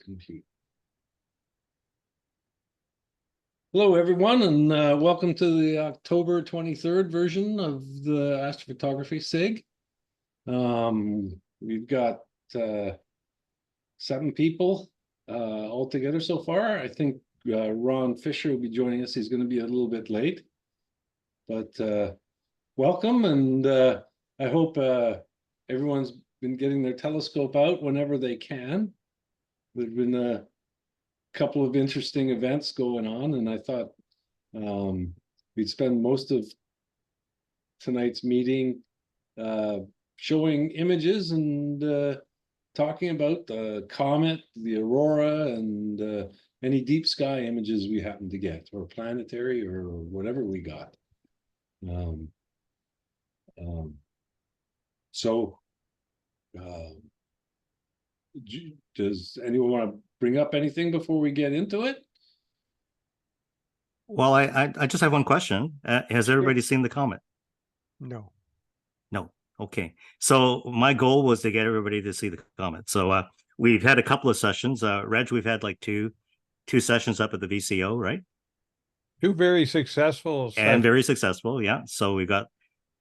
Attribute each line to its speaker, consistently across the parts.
Speaker 1: compute. Hello, everyone, and welcome to the October 23rd version of the Astrophotography SIG. We've got 7 people all together so far. I think Ron Fisher will be joining us. He's going to be a little bit late, but welcome, and I hope everyone's been getting their telescope out whenever they can. There've been a couple of interesting events going on, and I thought we'd spend most of tonight's meeting showing images and talking about the comet, the aurora, and any deep sky images we happen to get, or planetary, or whatever we got. Does anyone want to bring up anything before we get into it?
Speaker 2: Well, I just have one question. Has everybody seen the comet?
Speaker 3: No.
Speaker 2: No. Okay. So my goal was to get everybody to see the comet. So we've had a couple of sessions. Reg, we've had like two sessions up at the VCO, right?
Speaker 3: 2 very successful
Speaker 2: and very successful. Yeah. So we've got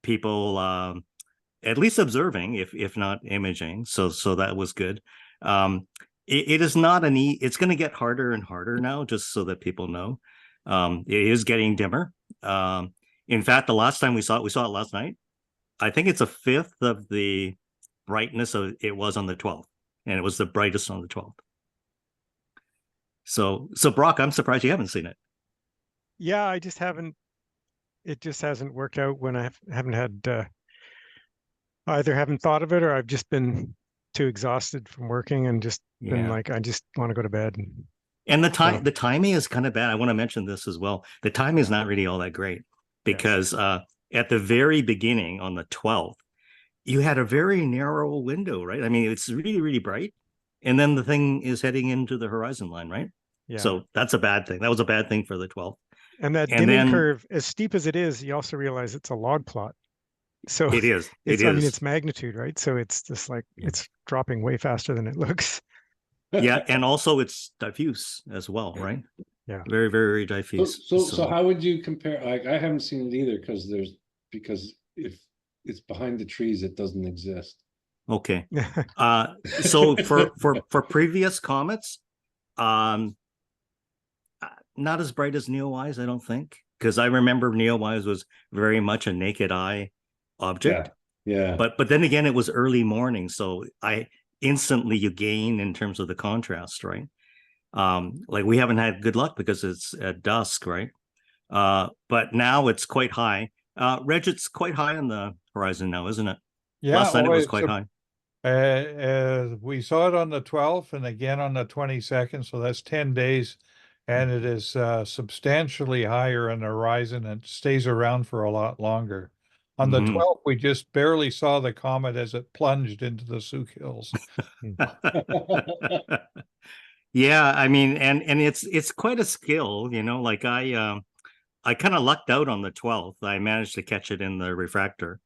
Speaker 2: people at least observing, if not imaging. So that was good. It is not it's going to get harder and harder now, just so that people know. It is getting dimmer. In fact, the last time we saw it last night. I think it's a fifth of the brightness of it was on the 12th, and it was the brightest on the 12th. So Brock, I'm surprised you haven't seen it.
Speaker 4: Yeah, I just haven't. It just hasn't worked out when I haven't had either haven't thought of it, or I've just been too exhausted from working and just been like, I just want to go to bed.
Speaker 2: And the timing is kind of bad. I want to mention this as well. The timing is not really all that great, because at the very beginning on the 12th, you had a very narrow window, right? I mean, it's really, really bright. And then the thing is heading into the horizon line, right? Yeah. So that's a bad thing. That was a bad thing for the 12th.
Speaker 4: And that dimming curve, as steep as it is, you also realize it's a log plot. So
Speaker 2: it is.
Speaker 4: I mean, it's magnitude, right? So it's just like it's dropping way faster than it looks.
Speaker 2: Yeah, and also it's diffuse as well, right?
Speaker 4: Yeah,
Speaker 2: very, very, very diffuse.
Speaker 1: So how would you compare? Like, I haven't seen it either, because if it's behind the trees, it doesn't exist.
Speaker 2: Okay. So for previous comets, not as bright as Neowise, I don't think, because I remember Neowise was very much a naked eye object.
Speaker 1: Yeah.
Speaker 2: But then again, it was early morning, so instantly you gain in terms of the contrast, right? Like we haven't had good luck because it's at dusk, right? But now it's quite high. Reg, it's quite high on the horizon now, isn't it?
Speaker 3: Yeah,
Speaker 2: last night it was quite high.
Speaker 3: We saw it on the 12th and again on the 22nd, so that's 10 days, and it is substantially higher on the horizon and stays around for a lot longer. On the 12th, we just barely saw the comet as it plunged into the Souk Hills.
Speaker 2: Yeah, I mean, and it's quite a skill, you know. Like I kind of lucked out on the 12th. I managed to catch it in the refractor.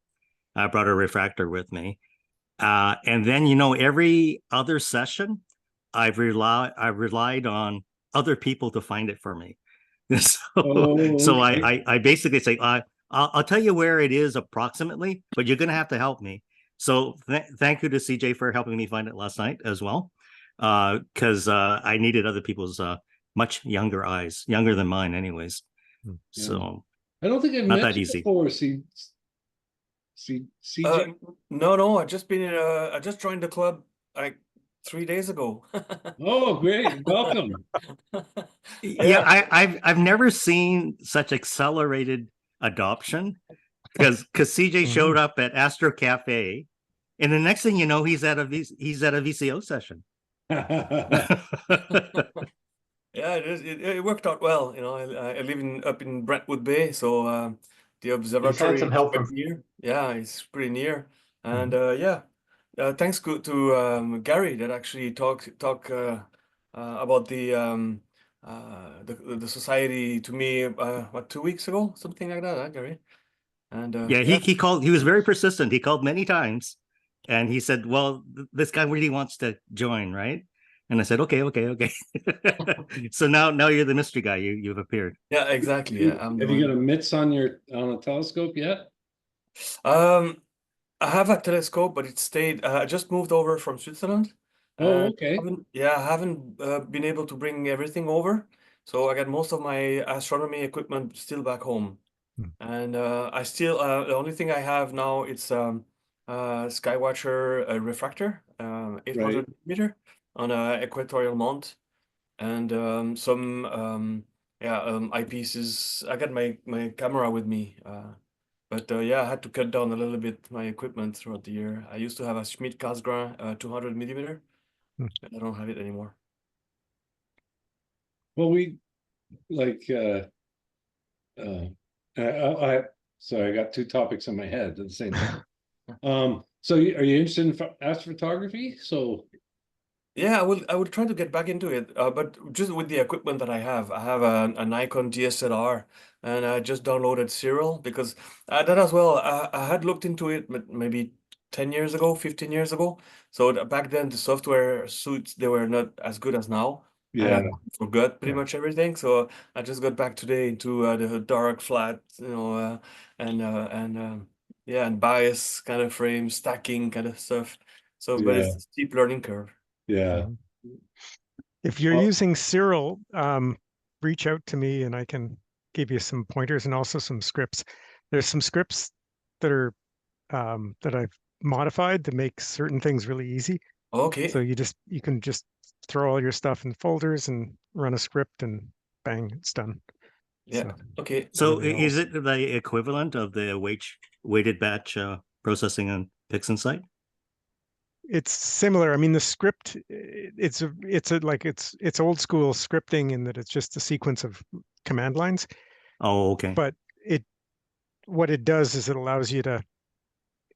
Speaker 2: I brought a refractor with me, and then every other session, I've relied on other people to find it for me. So I basically say, I'll tell you where it is approximately, but you're going to have to help me. So thank you to CJ for helping me find it last night as well, because I needed other people's much younger eyes, younger than mine anyways. Yeah. So
Speaker 1: I don't think I've
Speaker 2: not
Speaker 1: met
Speaker 2: that
Speaker 1: you
Speaker 2: easy.
Speaker 1: Before. CJ?
Speaker 5: No, I just joined the club like 3 days ago.
Speaker 1: Oh, great. Welcome.
Speaker 2: Yeah, I've never seen such accelerated adoption, because CJ showed up at Astro Cafe, and the next thing you know, he's at a VCO session.
Speaker 5: Yeah, it worked out well. I live up in Brentwood Bay, so the observatory
Speaker 6: some help
Speaker 5: is near. Yeah, it's pretty near, and thanks to Gary that actually talk about the society to me 2 weeks ago, something like that, huh, Gary? And
Speaker 2: he called. He was very persistent. He called many times, and he said, "Well, this guy really wants to join, right?" And I said, okay. So now you're the mystery guy. You've appeared.
Speaker 5: Yeah, exactly. Yeah, I'm the
Speaker 1: Have you
Speaker 5: one.
Speaker 1: got a MITS on a telescope yet?
Speaker 5: I have a telescope, but it stayed. I just moved over from Switzerland.
Speaker 1: Oh,
Speaker 5: And
Speaker 1: okay.
Speaker 5: I haven't been able to bring everything over. So I got most of my astronomy equipment still back home.
Speaker 3: Hmm.
Speaker 5: And I still, the only thing I have now, it's Skywatcher refractor, 800
Speaker 1: Right.
Speaker 5: millimeter on a equatorial mount. And some eyepieces. I got my camera with me. But yeah, I had to cut down a little bit my equipment throughout the year. I used to have a Schmidt Cassegrain 200 millimeter.
Speaker 3: Hmm.
Speaker 5: I don't have it anymore.
Speaker 1: Well, we like sorry, I got two topics in my head at the same time. So are you interested in astrophotography? So
Speaker 5: Yeah, I will try to get back into it, but just with the equipment that I have a Nikon DSLR, and I just downloaded Serial because that as well. I had looked into it maybe 10 years ago, 15 years ago. So back then the software suites, they were not as good as now, and I
Speaker 1: yeah,
Speaker 5: forgot pretty
Speaker 3: Yeah.
Speaker 5: much everything. So I just got back today into the dark, flat, yeah, and bias kind of frame, stacking kind of stuff. So, but
Speaker 1: yeah,
Speaker 5: it's a steep learning curve.
Speaker 1: yeah.
Speaker 3: Mhm.
Speaker 4: If you're
Speaker 1: Well,
Speaker 4: using Cyril, reach out to me and I can give you some pointers and also some scripts. There's some scripts that are that I've modified to make certain things really easy.
Speaker 5: Okay.
Speaker 4: So you can just throw all your stuff in folders and run a script and bang, it's done.
Speaker 5: Yeah.
Speaker 4: So
Speaker 5: Okay.
Speaker 2: So
Speaker 4: really
Speaker 2: is
Speaker 4: helps.
Speaker 2: it the equivalent of the weighted batch processing on PixInsight?
Speaker 4: It's similar. I mean, the script, it's old school scripting in that it's just a sequence of command lines.
Speaker 2: Oh, okay.
Speaker 4: But what it does is it allows you to.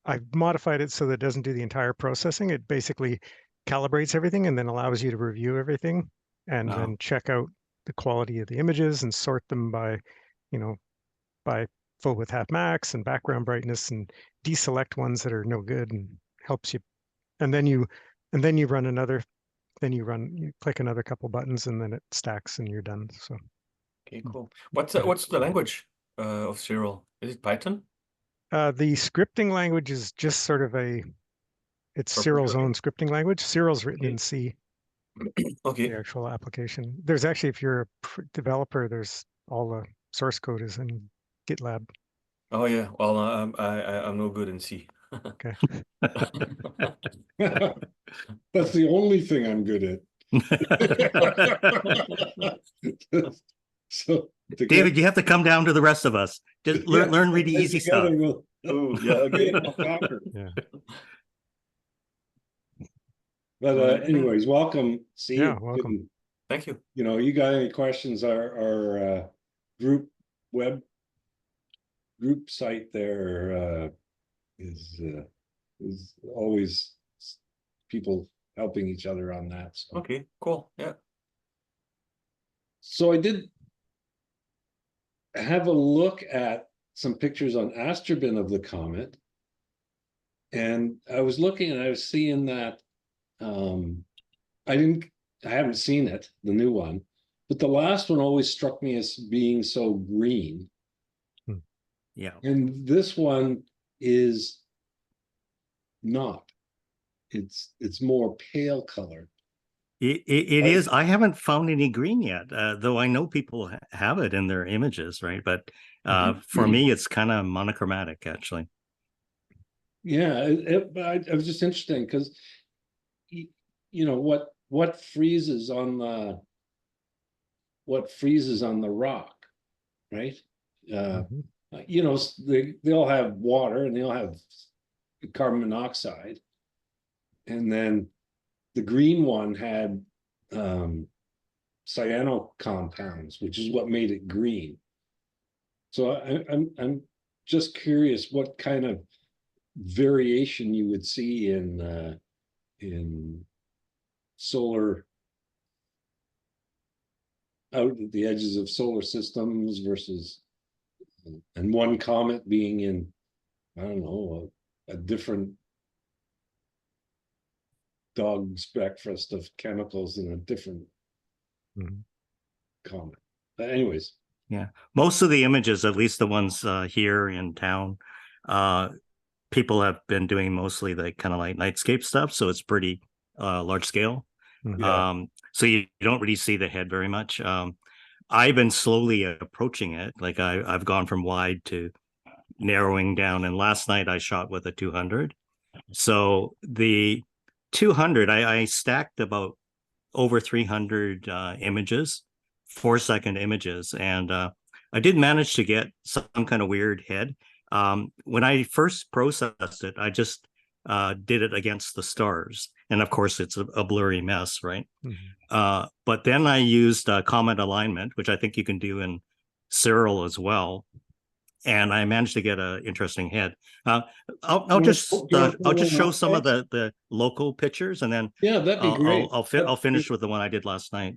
Speaker 4: I've modified it so that it doesn't do the entire processing. It basically calibrates everything and then allows you to review everything and
Speaker 2: Oh.
Speaker 4: then check out the quality of the images and sort them by, you know, by full width half max and background brightness and deselect ones that are no good and helps you. And then you run another. You click another couple buttons and then it stacks and you're done. So
Speaker 5: Okay, cool. What's
Speaker 4: but
Speaker 5: what's the language of Serial? Is it Python
Speaker 4: the scripting language is just sort of it's
Speaker 5: for
Speaker 4: Cyril's
Speaker 5: programming?
Speaker 4: own scripting language. Cyril's written in
Speaker 5: Okay.
Speaker 4: C.
Speaker 5: Okay.
Speaker 4: The actual application. There's actually, if you're a developer, there's all the source code is in GitLab.
Speaker 5: Oh yeah. Well, I'm no good in C.
Speaker 4: Okay.
Speaker 1: that's the only thing I'm good at. So together,
Speaker 2: David, you have to come down to the rest of us. Just
Speaker 1: yeah,
Speaker 2: learn really easy stuff.
Speaker 1: together we'll
Speaker 5: Oh yeah. Okay.
Speaker 1: conquer.
Speaker 4: Yeah.
Speaker 1: But
Speaker 5: All right.
Speaker 1: anyways, welcome. See
Speaker 4: Yeah.
Speaker 1: you.
Speaker 4: Welcome.
Speaker 5: Thank you.
Speaker 1: You know, you got any questions? Our group site there is always people helping each other on that. So,
Speaker 5: Okay. Cool. Yeah.
Speaker 1: so I did have a look at some pictures on Astrobin of the comet, and I was looking and I was seeing that I haven't seen it, the new one, but the last one always struck me as being so green.
Speaker 2: Yeah.
Speaker 1: And this one is not. It's more pale colored.
Speaker 2: It is. I haven't found any green yet, though I know people have it in their images, right? But for me, it's kind of monochromatic, actually.
Speaker 1: Yeah, it was just interesting because you know what freezes on the rock, right?
Speaker 4: Mhm.
Speaker 1: You know, they all have water and they all have carbon monoxide, and then the green one had cyano compounds, which is what made it green. So I'm just curious what kind of variation you would see in solar out at the edges of solar systems versus and one comet being in, I don't know, a different dog's breakfast of chemicals in a different
Speaker 4: Mhm.
Speaker 1: comment. But anyways,
Speaker 2: Yeah, most of the images, at least the ones here in town, people have been doing mostly the kind of like nightscape stuff, so it's pretty large scale.
Speaker 4: Mhm.
Speaker 1: Yeah.
Speaker 2: So you don't really see the head very much. I've been slowly approaching it. Like I've gone from wide to narrowing down, and last night I shot with a 200. So the 200, I stacked about over 300 images, 4-second images, and I did manage to get some kind of weird head. When I first processed it, I just did it against the stars, and of course it's a blurry mess, right?
Speaker 4: Mhm.
Speaker 2: But then I used comet alignment, which I think you can do in Cyril as well, and I managed to get an interesting head. I'll just show some of the local pictures, and then
Speaker 1: yeah, that'd be great.
Speaker 2: I'll finish with the one I did last night.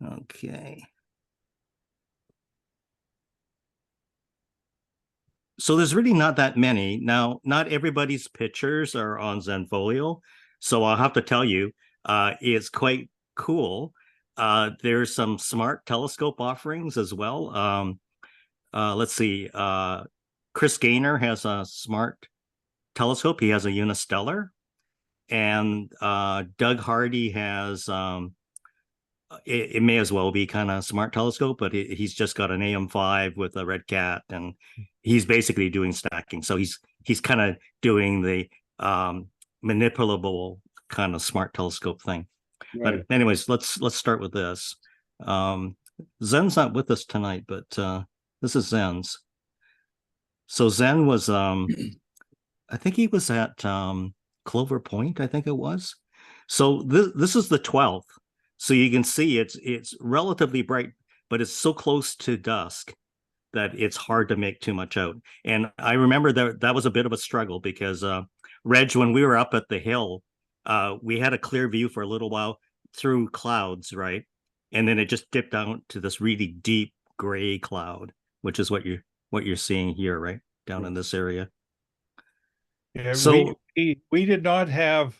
Speaker 2: Okay. So there's really not that many. Now, not everybody's pictures are on Zenfolio, so I'll have to tell you, it's quite cool. There's some smart telescope offerings as well. Let's see. Chris Gaynor has a smart telescope. He has a Unistellar, and Doug Hardy has it may as well be kind of smart telescope, but he's just got an AM5 with a red cat, and he's basically doing stacking. So he's kind of doing the manipulable kind of smart telescope thing.
Speaker 1: Right.
Speaker 2: But anyways, let's start with this. Zen's not with us tonight, but this is Zen's. So Zen was I think he was at Clover Point, I think it was. So this is the 12th. So you can see it's relatively bright, but it's so close to dusk that it's hard to make too much out. And I remember that was a bit of a struggle because Reg, when we were up at the hill, we had a clear view for a little while through clouds, right? And then it just dipped out to this really deep gray cloud, which is what you're seeing here, right? Down in this area.
Speaker 3: Yeah,
Speaker 2: So
Speaker 3: we did not have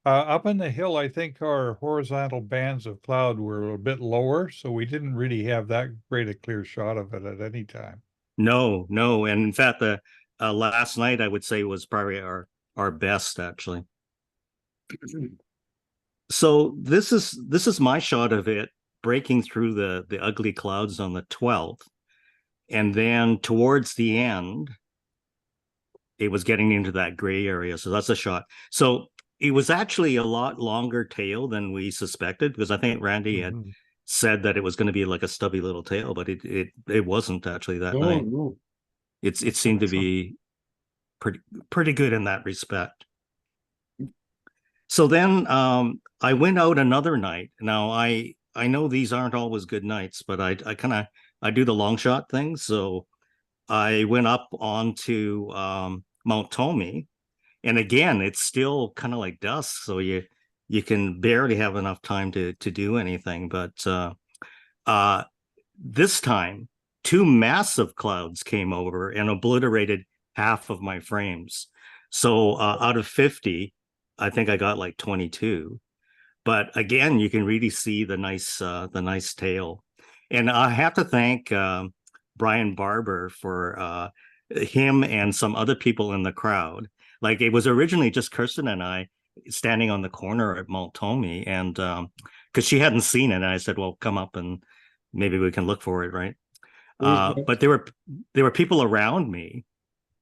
Speaker 3: up in the hill. I think our horizontal bands of cloud were a bit lower, so we didn't really have that great a clear shot of it at any time.
Speaker 2: no, and in fact, the last night I would say was probably our best actually. So this is my shot of it breaking through the ugly clouds on the 12th, and then towards the end, it was getting into that gray area. So that's a shot. So it was actually a lot longer tail than we suspected, because I think Randy had said that it was going to be like a stubby little tail, but it wasn't actually that night.
Speaker 1: No.
Speaker 2: It seemed to be pretty good in that respect. So then I went out another night. Now I know these aren't always good nights, but I do the long shot thing. So I went up onto Mount Tommy, and again, it's still kind of like dusk, so you can barely have enough time to do anything. But this time, 2 massive clouds came over and obliterated half of my frames. So out of 50, I think I got like 22. But again, you can really see the nice tail. And I have to thank Brian Barber for him and some other people in the crowd. Like, it was originally just Kirsten and I standing on the corner at Mount Tommy, and because she hadn't seen it, and I said, well, come up and maybe we can look for it, right? But there were people around me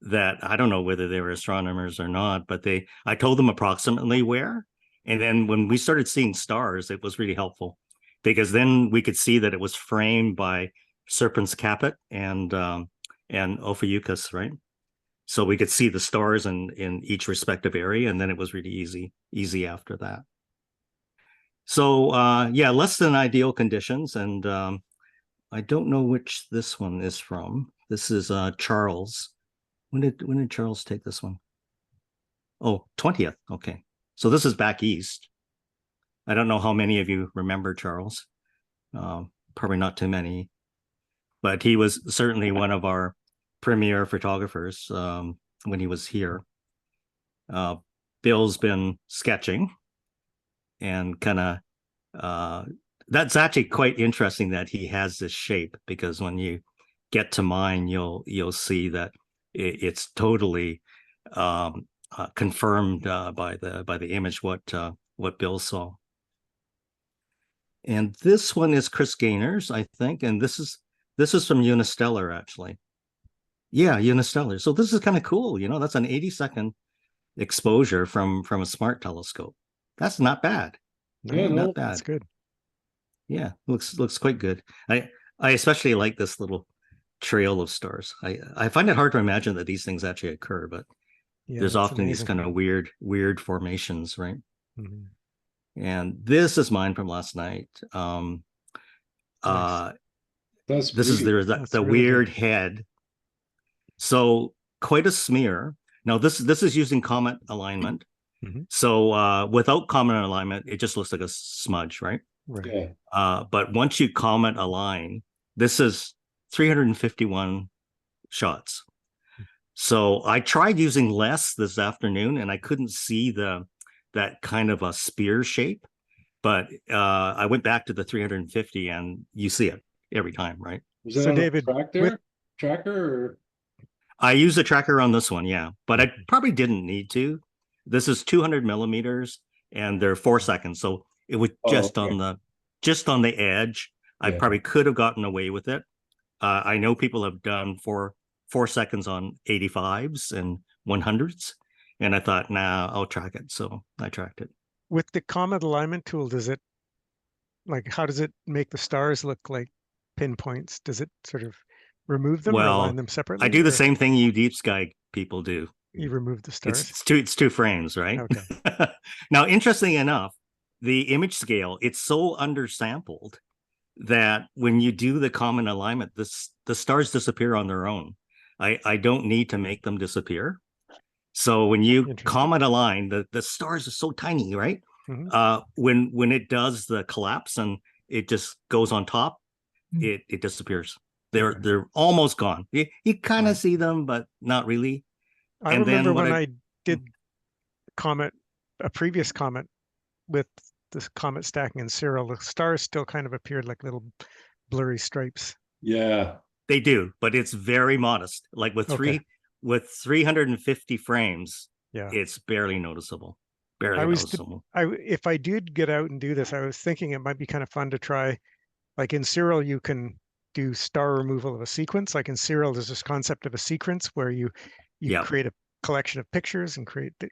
Speaker 2: that I don't know whether they were astronomers or not, but I told them approximately where. And then when we started seeing stars, it was really helpful, because then we could see that it was framed by Serpens Caput and Ophiuchus, right? So we could see the stars in each respective area, and then it was really easy after that. So yeah, less than ideal conditions, and I don't know which this one is from. This is Charles. When did Charles take this one? Oh, 20th. Okay. So this is back east. I don't know how many of you remember Charles. Probably not too many, but he was certainly one of our premier photographers when he was here. Bill's been sketching, and kind of that's actually quite interesting that he has this shape, because when you get to mine, you'll see that it's totally confirmed by the image what Bill saw. And this one is Chris Gaynor's, I think, and this is from Unistellar, actually. Yeah, Unistellar. So this is kind of cool. That's an 80-second exposure from a smart telescope. That's not bad.
Speaker 1: Yeah, no,
Speaker 2: Not bad.
Speaker 4: That's good.
Speaker 2: Yeah, looks quite good. I especially like this little trail of stars. I find it hard to imagine that these things actually occur, but
Speaker 4: Yeah,
Speaker 2: there's
Speaker 4: it's
Speaker 2: often these
Speaker 4: amazing.
Speaker 2: kind of weird formations, right?
Speaker 4: Mhm.
Speaker 2: And this is mine from last night.
Speaker 4: Nice.
Speaker 1: that's
Speaker 2: This is
Speaker 1: beautiful.
Speaker 2: the
Speaker 4: That's
Speaker 2: the
Speaker 4: really good.
Speaker 2: weird head. So quite a smear. Now this is using comet alignment.
Speaker 4: Mhm.
Speaker 2: So without comet alignment, it just looks like a smudge, right?
Speaker 4: Right.
Speaker 1: Yeah.
Speaker 2: But once you comet align, this is 351 shots. So I tried using less this afternoon, and I couldn't see that kind of a spear shape. But I went back to the 350, and you see it every time, right?
Speaker 1: Was
Speaker 4: So
Speaker 1: that on
Speaker 4: David,
Speaker 1: a tracker or?
Speaker 2: I use a tracker on this one, yeah, but I probably didn't need to. This is 200 millimeters, and they're 4 seconds, so it was just
Speaker 1: okay.
Speaker 2: on the edge. I
Speaker 1: Yeah.
Speaker 2: probably could have gotten away with it. I know people have done 4 seconds on 85s and 100s, and I thought, nah, I'll track it. So I tracked it.
Speaker 4: with the comet alignment tool, how does it make the stars look like pinpoints? Does it sort of remove them or align
Speaker 2: Well,
Speaker 4: them
Speaker 2: I
Speaker 4: separately,
Speaker 2: do the
Speaker 4: or
Speaker 2: same thing you deep sky people do.
Speaker 4: you remove the stars?
Speaker 2: It's two frames, right?
Speaker 4: Okay.
Speaker 2: Now, interestingly enough, the image scale, it's so undersampled that when you do the common alignment, the stars disappear on their own. I don't need to make them disappear. So when you
Speaker 4: Interesting.
Speaker 2: comet align, the stars are so tiny, right?
Speaker 4: Mhm.
Speaker 2: When it does the collapse and it just goes on top, it disappears. They're almost gone. You kind of
Speaker 4: Right.
Speaker 2: see them, but not really.
Speaker 4: I
Speaker 2: And
Speaker 4: remember
Speaker 2: then
Speaker 4: when I did a previous comet with this comet stacking in Cyril, the stars still kind of appeared like little blurry stripes.
Speaker 1: Yeah.
Speaker 2: they do, but it's very modest. Like with
Speaker 4: Okay.
Speaker 2: 350 frames,
Speaker 4: Yeah.
Speaker 2: it's barely noticeable. Barely
Speaker 4: I was
Speaker 2: noticeable.
Speaker 4: if I did get out and do this, I was thinking it might be kind of fun to try. Like in Cyril, you can do star removal of a sequence. Like in Cyril, there's this concept of a sequence where you
Speaker 2: Yeah.
Speaker 4: create a collection of pictures and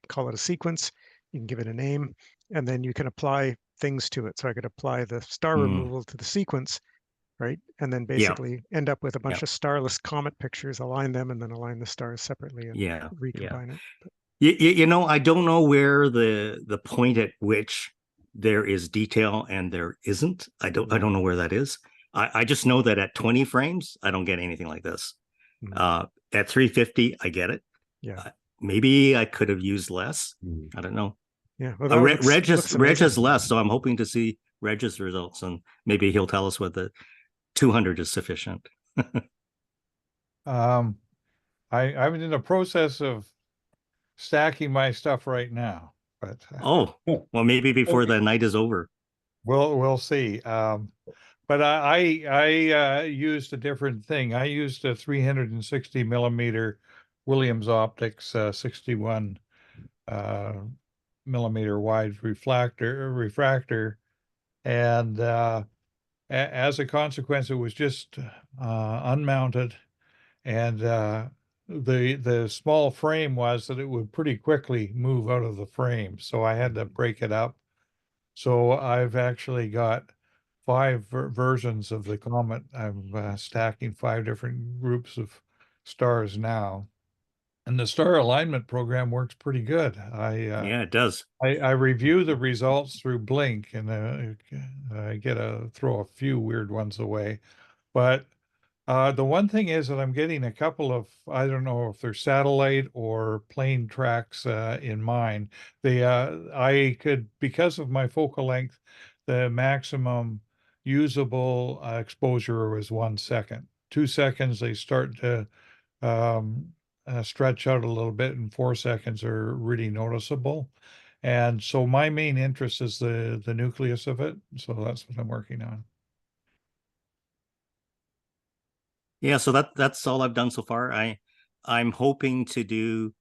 Speaker 4: call it a sequence. You can give it a name, and then you can apply things to it. So I could apply the star removal to the sequence, right? And then
Speaker 2: Yeah.
Speaker 4: basically end up with a bunch
Speaker 2: Yeah.
Speaker 4: of starless comet pictures, align them, and then align the stars separately and
Speaker 2: Yeah.
Speaker 4: recombine it.
Speaker 2: I don't know where the point at which there is detail and there isn't. I don't know where that is. I just know that at 20 frames, I don't get anything like this.
Speaker 4: Mhm.
Speaker 2: At 350, I get it.
Speaker 4: Yeah.
Speaker 2: Maybe I could have used less. I don't know.
Speaker 4: Yeah. Well, that looks
Speaker 2: Reg has
Speaker 4: amazing.
Speaker 2: less, so I'm hoping to see Reg's results, and maybe he'll tell us whether 200 is sufficient.
Speaker 3: I'm in the process of stacking my stuff right now, but
Speaker 2: Oh, well, maybe before the night is over.
Speaker 3: we'll see. But I used a different thing. I used a 360 millimeter Williams Optics 61 millimeter wide refractor, and as a consequence, it was just unmounted, and the small frame was that it would pretty quickly move out of the frame, so I had to break it up. So I've actually got 5 versions of the comet. I'm stacking 5 different groups of stars now, and the star alignment program works pretty good.
Speaker 2: Yeah, it does.
Speaker 3: I review the results through Blink, and I get throw a few weird ones away. But the one thing is that I'm getting a couple of, I don't know if they're satellite or plane tracks in mine. I could, because of my focal length, the maximum usable exposure was 1 second. 2 seconds, they start to stretch out a little bit, and 4 seconds are really noticeable. And so my main interest is the nucleus of it. So that's what I'm working on.
Speaker 2: Yeah, so that's all I've done so far. I'm hoping to do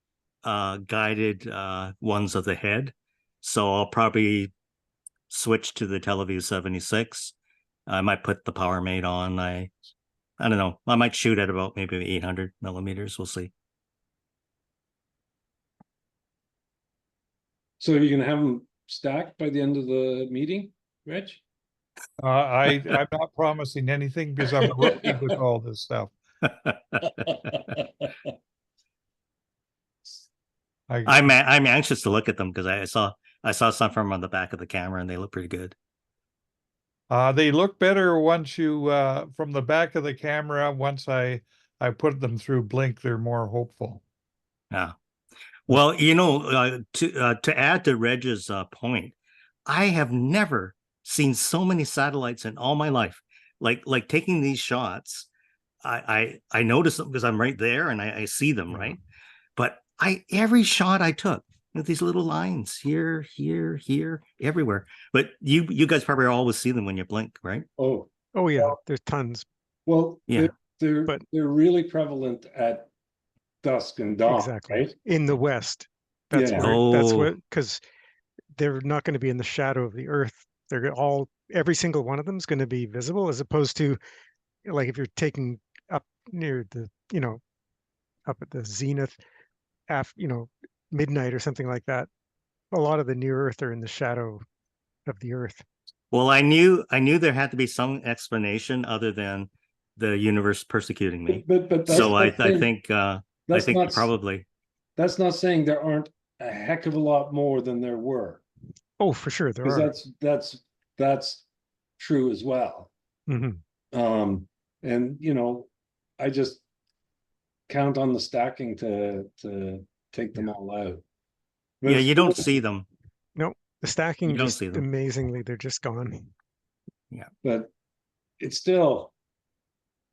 Speaker 2: guided ones of the head. So I'll probably switch to the Teleview 76. I might put the Power Mate on. I don't know. I might shoot at about maybe 800 millimeters. We'll see.
Speaker 1: So you're gonna have them stacked by the end of the meeting, Rich?
Speaker 3: I'm not promising anything because I'm a rookie with all this stuff.
Speaker 2: I'm anxious to look at them because I saw some from them on the back of the camera and they look pretty good.
Speaker 3: They look better once you from the back of the camera. Once I put them through blink, they're more hopeful.
Speaker 2: Yeah. Well, to add to Reg's point, I have never seen so many satellites in all my life. Like taking these shots, I notice them because I'm right there and I see them, right? But every shot I took with these little lines here, everywhere. But you guys probably always see them when you blink, right?
Speaker 1: Oh
Speaker 4: yeah, there's tons.
Speaker 1: well,
Speaker 2: yeah,
Speaker 1: they're really prevalent at dusk and dawn,
Speaker 4: Exactly.
Speaker 1: right?
Speaker 4: In the west. That's
Speaker 1: Yeah.
Speaker 4: where because they're not going to be in the shadow of the Earth. They're every single one of them is going to be visible, as opposed to like if you're taking up near the, up at the zenith after, midnight or something like that. A lot of the near Earth are in the shadow of the Earth.
Speaker 2: Well, I knew there had to be some explanation other than the universe persecuting me.
Speaker 1: But
Speaker 2: so I think probably.
Speaker 1: That's not saying there aren't a heck of a lot more than there were.
Speaker 4: Oh, for sure there are.
Speaker 1: Because that's true as well.
Speaker 4: Mm-hmm.
Speaker 1: And I just count on the stacking to take them all out. But
Speaker 2: yeah, you don't see them.
Speaker 4: No, the stacking
Speaker 2: you don't
Speaker 4: just
Speaker 2: see them.
Speaker 4: amazingly, they're just gone.
Speaker 2: Yeah,
Speaker 1: but it's still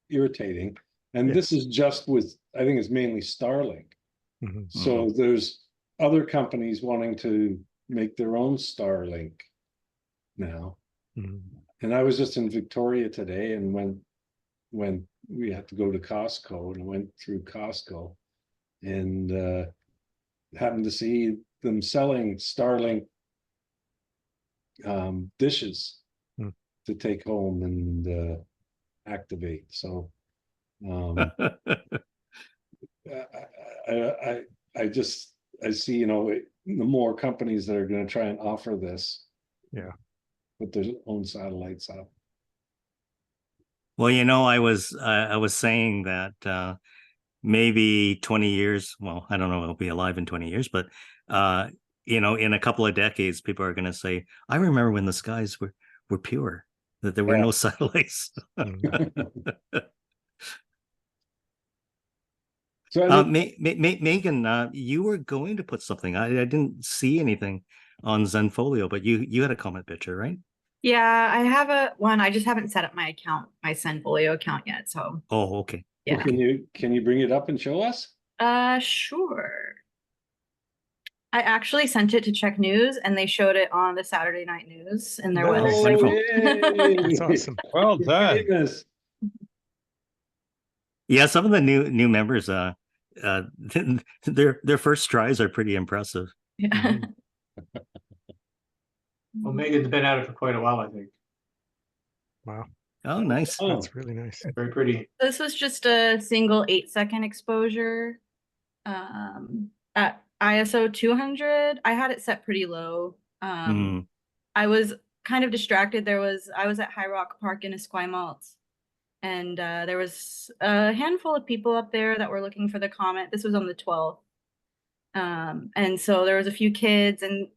Speaker 1: irritating. And this is just with, I think it's mainly Starlink.
Speaker 4: Mm-hmm.
Speaker 1: So there's other companies wanting to make their own Starlink now.
Speaker 4: Mm-hmm.
Speaker 1: And I was just in Victoria today, and when we had to go to Costco, and I went through Costco and happened to see them selling Starlink dishes to take home and activate. So I see, the more companies that are going to try and offer this, put their own satellites up.
Speaker 2: Well, I was saying that maybe 20 years. Well, I don't know if I'll be alive in 20 years, but in a couple of decades, people are going to say, "I remember when the skies were pure, that there were no satellites."
Speaker 1: So
Speaker 2: Megan, you were going to put something. I didn't see anything on Zenfolio, but you had a comment picture, right?
Speaker 6: Yeah, I have one. I just haven't set up my Zenfolio account yet. So.
Speaker 2: Oh, okay.
Speaker 6: Yeah.
Speaker 1: Well, can you bring it up and show us?
Speaker 6: Sure. I actually sent it to Check News, and they showed it on the Saturday Night News in their weather cycle.
Speaker 4: That's awesome.
Speaker 3: Well done.
Speaker 2: Yeah, some of the new members, their first tries are pretty impressive.
Speaker 6: Yeah.
Speaker 4: Mm-hmm.
Speaker 7: Well, Megan's been at it for quite a while, I think.
Speaker 4: Wow.
Speaker 2: Oh, nice.
Speaker 4: That's really nice.
Speaker 7: Very pretty.
Speaker 6: This was just a single 8-second exposure at ISO 200. I had it set pretty low. I was kind of distracted. I was at High Rock Park in Esquimalt, and there was a handful of people up there that were looking for the comet. This was on the 12th. And so there was a few kids, and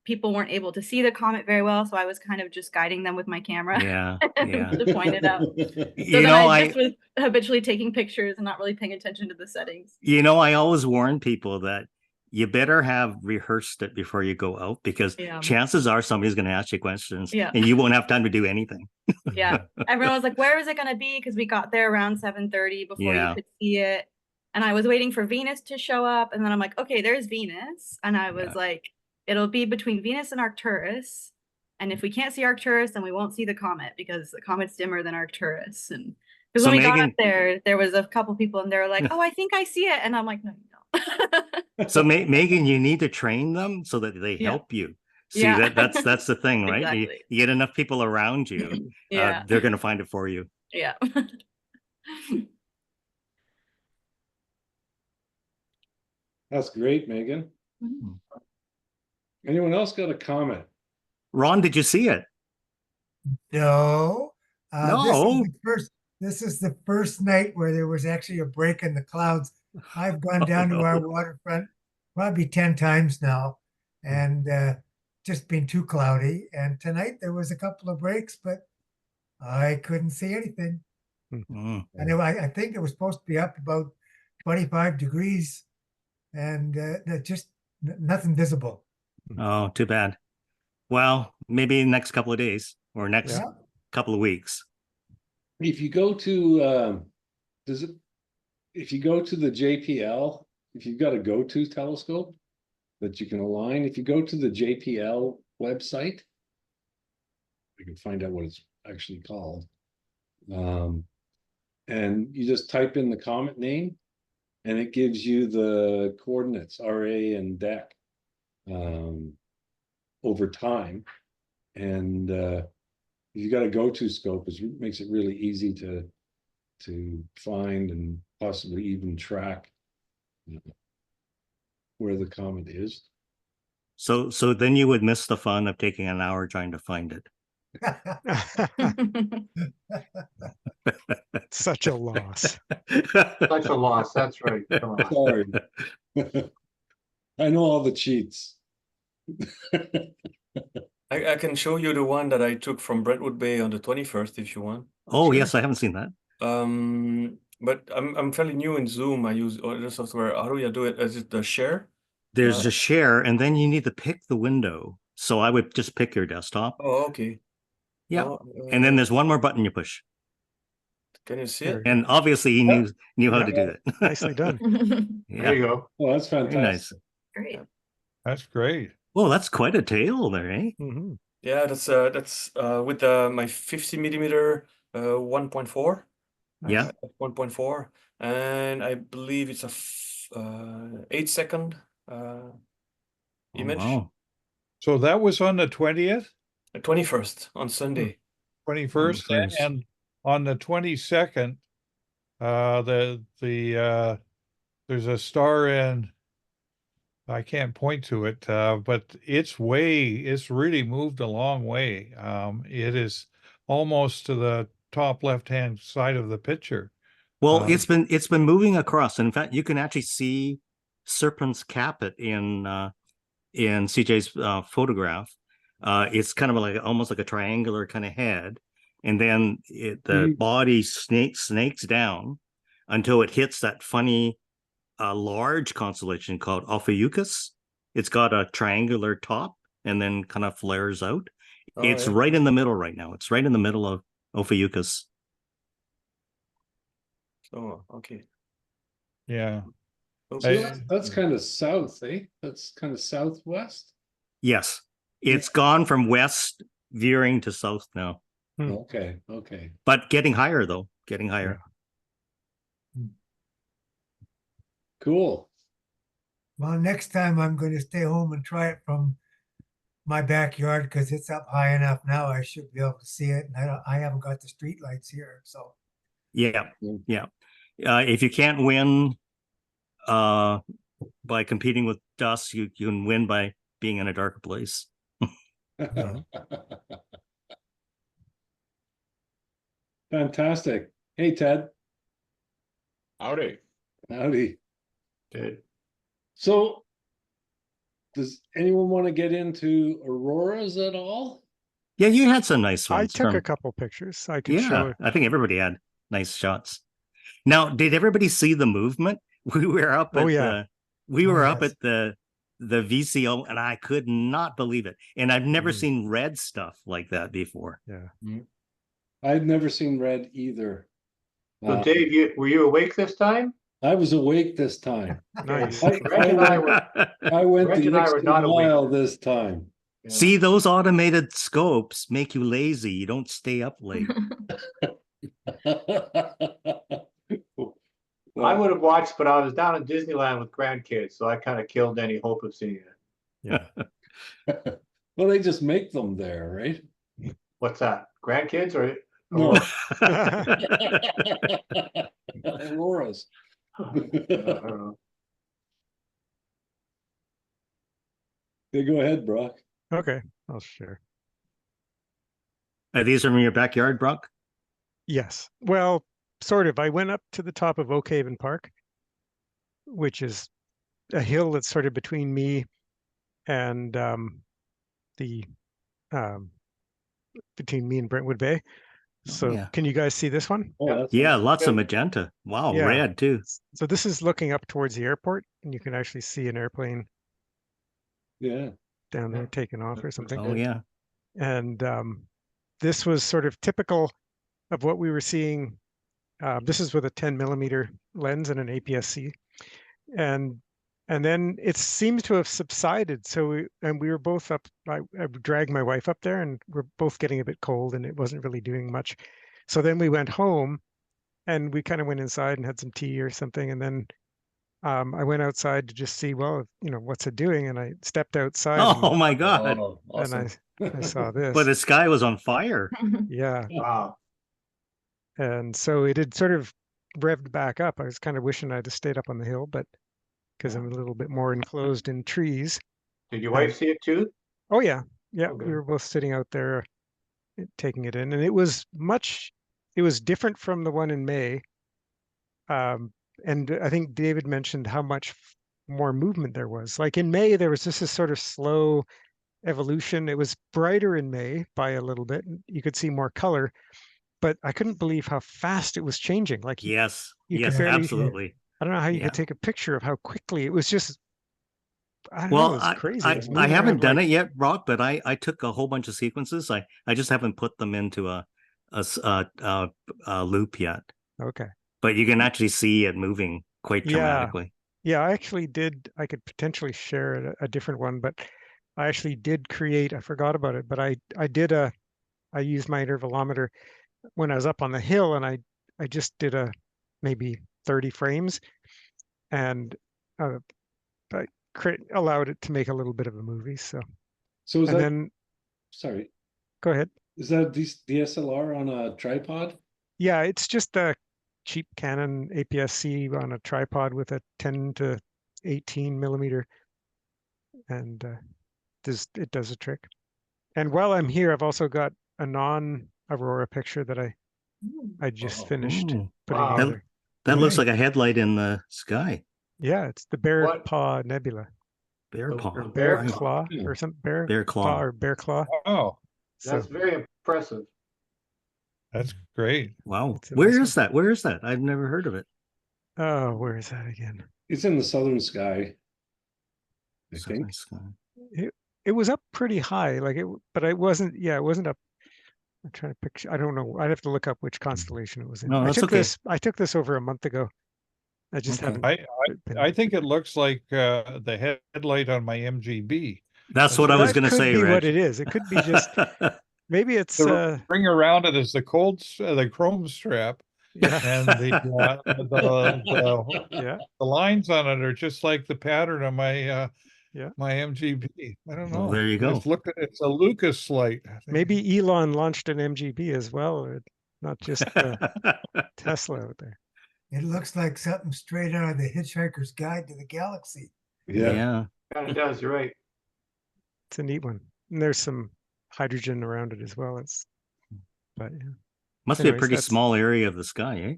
Speaker 6: people weren't able to see the comet very well, so I was kind of just guiding them with my camera to point it out. So I just was habitually taking pictures and not really paying attention to the settings.
Speaker 2: I always warn people that you better have rehearsed it before you go out, because chances are somebody's going to ask you questions and you won't have time to do anything.
Speaker 6: Yeah. Everyone was like, where is it going to be? Because we got there around 7:30 before you could see it. And I was waiting for Venus to show up, and then I'm like, okay, there's Venus. And I was like, it'll be between Venus and Arcturus. And if we can't see Arcturus, then we won't see the comet because the comet's dimmer than Arcturus. And because
Speaker 2: So
Speaker 6: when we got
Speaker 2: Megan-
Speaker 6: up there was a couple people and they were like, oh, I think I see it. And I'm like, no, you don't.
Speaker 2: So Megan, you need to train them so that they
Speaker 6: Yeah.
Speaker 2: help you. See,
Speaker 6: Yeah.
Speaker 2: that's the thing, right?
Speaker 6: Exactly.
Speaker 2: You get enough people around you,
Speaker 6: Yeah.
Speaker 2: they're going to find it for you.
Speaker 6: Yeah.
Speaker 1: That's great, Megan.
Speaker 6: Mhm.
Speaker 1: Anyone else got a comment?
Speaker 2: Ron, did you see it?
Speaker 8: No.
Speaker 2: No.
Speaker 8: This is the first night where there was actually a break in the clouds. I've gone down to our waterfront probably 10 times now, and just been too cloudy. And tonight there was a couple of breaks, but I couldn't see anything.
Speaker 2: Mm.
Speaker 8: And I think it was supposed to be up about 25 degrees, and just nothing visible.
Speaker 2: Oh, too bad. Well, maybe next couple of days or next
Speaker 8: Yeah.
Speaker 2: couple of weeks.
Speaker 1: If you go to if you go to the JPL, if you've got a go-to telescope that you can align, if you go to the JPL website, you can find out what it's actually called. And you just type in the comet name and it gives you the coordinates, RA and DEC, over time. And if you got a go-to scope, it makes it really easy to find and possibly even track where the comet is.
Speaker 2: So then you would miss the fun of taking an hour trying to find it.
Speaker 4: Such a loss.
Speaker 7: Such a loss. That's right. Come on.
Speaker 1: Sorry. I know all the cheats.
Speaker 5: I can show you the one that I took from Brentwood Bay on the 21st if you want.
Speaker 2: Oh,
Speaker 1: Sure.
Speaker 2: yes, I haven't seen that.
Speaker 5: But I'm fairly new in Zoom. I use other software. How do you do it? Is it the share?
Speaker 2: There's a share, and then you need to pick the window. So I would just pick your desktop.
Speaker 5: Oh, okay.
Speaker 2: Yeah.
Speaker 5: Oh,
Speaker 2: And then there's one more button you push.
Speaker 5: can you see
Speaker 4: There
Speaker 5: it?
Speaker 4: you
Speaker 2: And obviously he knew how to do that.
Speaker 4: Nicely done.
Speaker 2: Yeah.
Speaker 7: There you go.
Speaker 1: Well, that's
Speaker 2: Very nice.
Speaker 1: fantastic.
Speaker 6: Great.
Speaker 3: That's great.
Speaker 2: Oh, that's quite a tail there, eh?
Speaker 4: Mhm.
Speaker 5: Yeah, that's with my 50 millimeter 1.4.
Speaker 2: Yeah.
Speaker 5: 1.4, and I believe it's a 8-second image.
Speaker 2: Oh, wow.
Speaker 3: So that was on the 20th,
Speaker 5: 21st on Sunday.
Speaker 3: 21st,
Speaker 2: Nice.
Speaker 3: and on the 22nd, there's a star in, I can't point to it, but it's really moved a long way. It is almost to the top left-hand side of the picture.
Speaker 2: Well, it's been moving across. In fact, you can actually see Serpent's Caput in CJ's photograph. It's kind of like almost like a triangular kind of head, and then the body snakes down until it hits that funny large constellation called Ophiuchus. It's got a triangular top and then kind of flares out.
Speaker 5: Oh,
Speaker 2: It's
Speaker 5: yeah.
Speaker 2: right in the middle right now. It's right in the middle of Ophiuchus.
Speaker 5: Oh, okay.
Speaker 3: Yeah.
Speaker 5: Okay.
Speaker 1: That's kind of south, eh? That's kind of southwest.
Speaker 2: Yes, it's gone from west veering to south now,
Speaker 1: Okay.
Speaker 2: but getting higher though, getting higher.
Speaker 1: Cool.
Speaker 8: Well, next time I'm going to stay home and try it from my backyard because it's up high enough now. I should be able to see it, and I haven't got the street lights here, so.
Speaker 2: Yeah,
Speaker 1: Mm.
Speaker 2: yeah. If you can't win by competing with dust, you can win by being in a darker place.
Speaker 1: Fantastic. Hey, Ted.
Speaker 7: Howdy.
Speaker 1: Howdy.
Speaker 7: Did.
Speaker 1: So, does anyone want to get into auroras at all?
Speaker 2: Yeah, you had some nice
Speaker 4: I
Speaker 2: ones.
Speaker 4: took
Speaker 2: from-
Speaker 4: a couple pictures. I could show
Speaker 2: Yeah,
Speaker 4: it.
Speaker 2: I think everybody had nice shots. Now, did everybody see the movement? We were up
Speaker 4: Oh,
Speaker 2: at
Speaker 4: yeah.
Speaker 2: we
Speaker 8: Oh,
Speaker 2: were up
Speaker 8: yes.
Speaker 2: at the VCO, and I could not believe it. And I've never
Speaker 4: Mm.
Speaker 2: seen red stuff like that before.
Speaker 4: Yeah.
Speaker 1: I've never seen red either.
Speaker 7: So Dave, were you awake this time?
Speaker 1: I was awake this time.
Speaker 4: Nice.
Speaker 1: I,
Speaker 7: Greg and I were,
Speaker 1: I went
Speaker 7: Greg
Speaker 1: the
Speaker 7: and I were
Speaker 1: extra
Speaker 7: not awake.
Speaker 1: mile this time.
Speaker 7: yeah.
Speaker 2: See, those automated scopes make you lazy. You don't stay up late.
Speaker 7: I would have watched, but I was down in Disneyland with grandkids, so I kind of killed any hope of seeing it.
Speaker 4: Yeah.
Speaker 1: Well, they just make them there, right?
Speaker 7: What's that? Grandkids or
Speaker 1: No.
Speaker 7: Aurora?
Speaker 1: Auroras.
Speaker 7: I don't know.
Speaker 1: Yeah, go ahead, Brock.
Speaker 4: Okay, I'll share.
Speaker 2: Are these from your backyard, Brock?
Speaker 4: Yes. Well, sort of. I went up to the top of Oakhaven Park, which is a hill that's sort of between me and the between me and Brentwood Bay. So
Speaker 2: yeah.
Speaker 4: can you guys see this one?
Speaker 1: Oh, that's
Speaker 2: Yeah,
Speaker 1: awesome.
Speaker 2: lots of magenta. Wow,
Speaker 4: Yeah.
Speaker 2: red too.
Speaker 4: So this is looking up towards the airport, and you can actually see an airplane
Speaker 1: Yeah.
Speaker 4: down there taking off or something.
Speaker 2: Oh yeah.
Speaker 4: And this was sort of typical of what we were seeing. This is with a 10mm lens and an APS-C, and then it seems to have subsided. So we were both up. I dragged my wife up there, and we're both getting a bit cold, and it wasn't really doing much. So then we went home, and we kind of went inside and had some tea or something, and then I went outside to just see, well, what's it doing, and I stepped outside.
Speaker 2: Oh my God.
Speaker 1: Oh,
Speaker 4: and
Speaker 1: awesome.
Speaker 4: I saw this.
Speaker 2: But the sky was on fire.
Speaker 4: Yeah.
Speaker 7: Wow.
Speaker 4: And so it had sort of revved back up. I was kind of wishing I'd have stayed up on the hill, but because I'm a little bit more enclosed in trees.
Speaker 7: Did your wife see it too?
Speaker 4: Oh yeah. Yeah.
Speaker 7: Okay.
Speaker 4: We were both sitting out there taking it in, and it was different from the one in May. And I think David mentioned how much more movement there was. Like in May, there was just this sort of slow evolution. It was brighter in May by a little bit. You could see more color, but I couldn't believe how fast it was changing. Like
Speaker 2: Yes.
Speaker 4: you
Speaker 2: Yes,
Speaker 4: could barely,
Speaker 2: absolutely.
Speaker 4: I don't know how you
Speaker 2: Yeah.
Speaker 4: could take a picture of how quickly it was. Just, I don't know,
Speaker 2: Well,
Speaker 4: it was crazy. It was
Speaker 2: I
Speaker 4: moving
Speaker 2: haven't
Speaker 4: around
Speaker 2: done
Speaker 4: like-
Speaker 2: it yet, Brock, but I took a whole bunch of sequences. I just haven't put them into a loop yet.
Speaker 4: Okay.
Speaker 2: But you can actually see it moving quite
Speaker 4: Yeah.
Speaker 2: dramatically.
Speaker 4: Yeah, I actually did. I could potentially share a different one, but I actually did create, I forgot about it, but I used my intervalometer when I was up on the hill, and I just did maybe 30 frames, and I allowed it to make a little bit of a movie. So,
Speaker 1: So is
Speaker 4: and
Speaker 1: that,
Speaker 4: then
Speaker 1: sorry,
Speaker 4: go ahead.
Speaker 1: is that DSLR on a tripod?
Speaker 4: Yeah, it's just a cheap Canon APS-C on a tripod with a 10 to 18mm, and it does a trick. And while I'm here, I've also got a non-Aurora picture that I just finished
Speaker 2: Ooh.
Speaker 4: putting
Speaker 7: Wow.
Speaker 4: together.
Speaker 2: That looks
Speaker 8: Right.
Speaker 2: like a headlight in the sky.
Speaker 4: Yeah, it's the Bear
Speaker 7: What?
Speaker 4: Paw Nebula,
Speaker 2: Bear
Speaker 7: The-
Speaker 2: paw.
Speaker 7: the
Speaker 4: or Bear
Speaker 7: Bear
Speaker 4: Claw,
Speaker 1: Yeah.
Speaker 4: or something.
Speaker 2: Bear
Speaker 4: Paw
Speaker 2: claw.
Speaker 4: or Bear Claw.
Speaker 3: Oh,
Speaker 4: So
Speaker 7: That's very impressive.
Speaker 3: that's great.
Speaker 2: Wow.
Speaker 4: It's a
Speaker 2: Where
Speaker 4: nice
Speaker 2: is that? Where is that? I've never heard of it.
Speaker 4: oh, where is that again?
Speaker 1: It's in the southern sky, I
Speaker 2: Southern
Speaker 1: think.
Speaker 2: sky.
Speaker 4: It was up pretty high, but it wasn't. Yeah, it wasn't up. I'm trying to picture. I don't know. I'd have to look up which constellation it was in.
Speaker 2: No,
Speaker 4: I
Speaker 2: that's
Speaker 4: took
Speaker 2: okay.
Speaker 4: this. I took this over a month ago. I just
Speaker 2: Okay.
Speaker 4: haven't.
Speaker 3: I think it looks like the headlight on my MGB.
Speaker 2: That's what I was
Speaker 4: That
Speaker 2: going to
Speaker 4: could
Speaker 2: say,
Speaker 4: be
Speaker 2: Reg.
Speaker 4: what it is. It could be just maybe it's
Speaker 3: The ring around it is the the chrome strap,
Speaker 4: yeah.
Speaker 3: and the
Speaker 4: Yeah.
Speaker 3: the lines on it are just like the pattern on my
Speaker 4: Yeah.
Speaker 3: my MGB. I don't
Speaker 2: Well,
Speaker 3: know.
Speaker 2: there you go.
Speaker 3: It's a Lucas light. I think.
Speaker 4: Maybe Elon launched an MGB as well, or not just Tesla out there.
Speaker 8: It looks like something straight out of the Hitchhiker's Guide to the Galaxy.
Speaker 1: Yeah.
Speaker 2: Yeah.
Speaker 7: Kind of does, you're right.
Speaker 4: It's a neat one. And there's some hydrogen around it as well. But yeah,
Speaker 2: Must be a
Speaker 4: Anyways,
Speaker 2: pretty
Speaker 4: that's-
Speaker 2: small area of the sky, eh?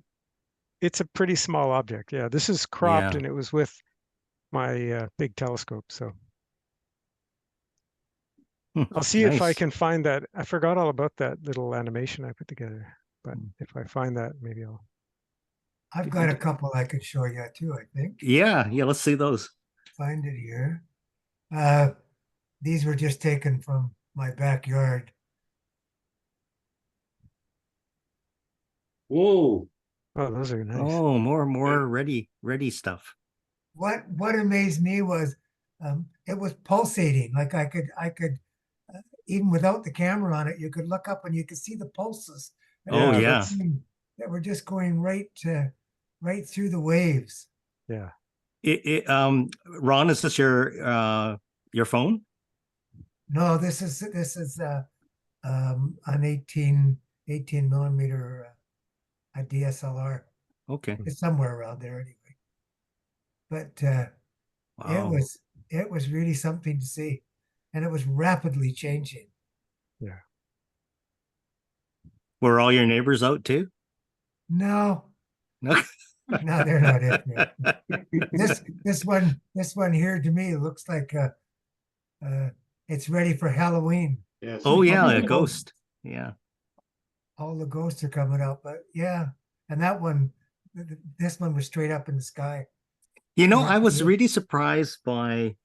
Speaker 4: it's a pretty small object. Yeah, this is cropped,
Speaker 2: Yeah.
Speaker 4: and it was with my big telescope. So I'll see if I
Speaker 2: Nice.
Speaker 4: can find that. I forgot all about that little animation I put together. But if I find that, maybe I'll.
Speaker 8: I've got a couple I could show you too, I think.
Speaker 2: Yeah, let's see those.
Speaker 8: Find it here. These were just taken from my backyard.
Speaker 1: Whoa.
Speaker 4: Oh, those are nice.
Speaker 2: Oh, more ready stuff.
Speaker 8: What amazed me was it was pulsating. Like I could even without the camera on it, you could look up and you could see the pulses that
Speaker 2: Oh,
Speaker 8: were
Speaker 2: yeah.
Speaker 8: that were just going right through the waves.
Speaker 4: Yeah.
Speaker 2: Ron, is this your phone?
Speaker 8: No, this is an 18 millimeter a DSLR.
Speaker 2: Okay.
Speaker 8: It's somewhere around there anyway. But
Speaker 2: Wow.
Speaker 8: it was really something to see, and it was rapidly changing.
Speaker 4: Yeah.
Speaker 2: Were all your neighbors out too?
Speaker 8: No,
Speaker 2: No.
Speaker 8: no, they're not it. This one here to me looks like it's ready for Halloween.
Speaker 7: Yes.
Speaker 2: Oh yeah, a ghost. Yeah.
Speaker 8: All the ghosts are coming out, but yeah, and that one, this one was straight up in the sky.
Speaker 2: You know,
Speaker 8: Yeah,
Speaker 2: I was
Speaker 8: yeah.
Speaker 2: really surprised by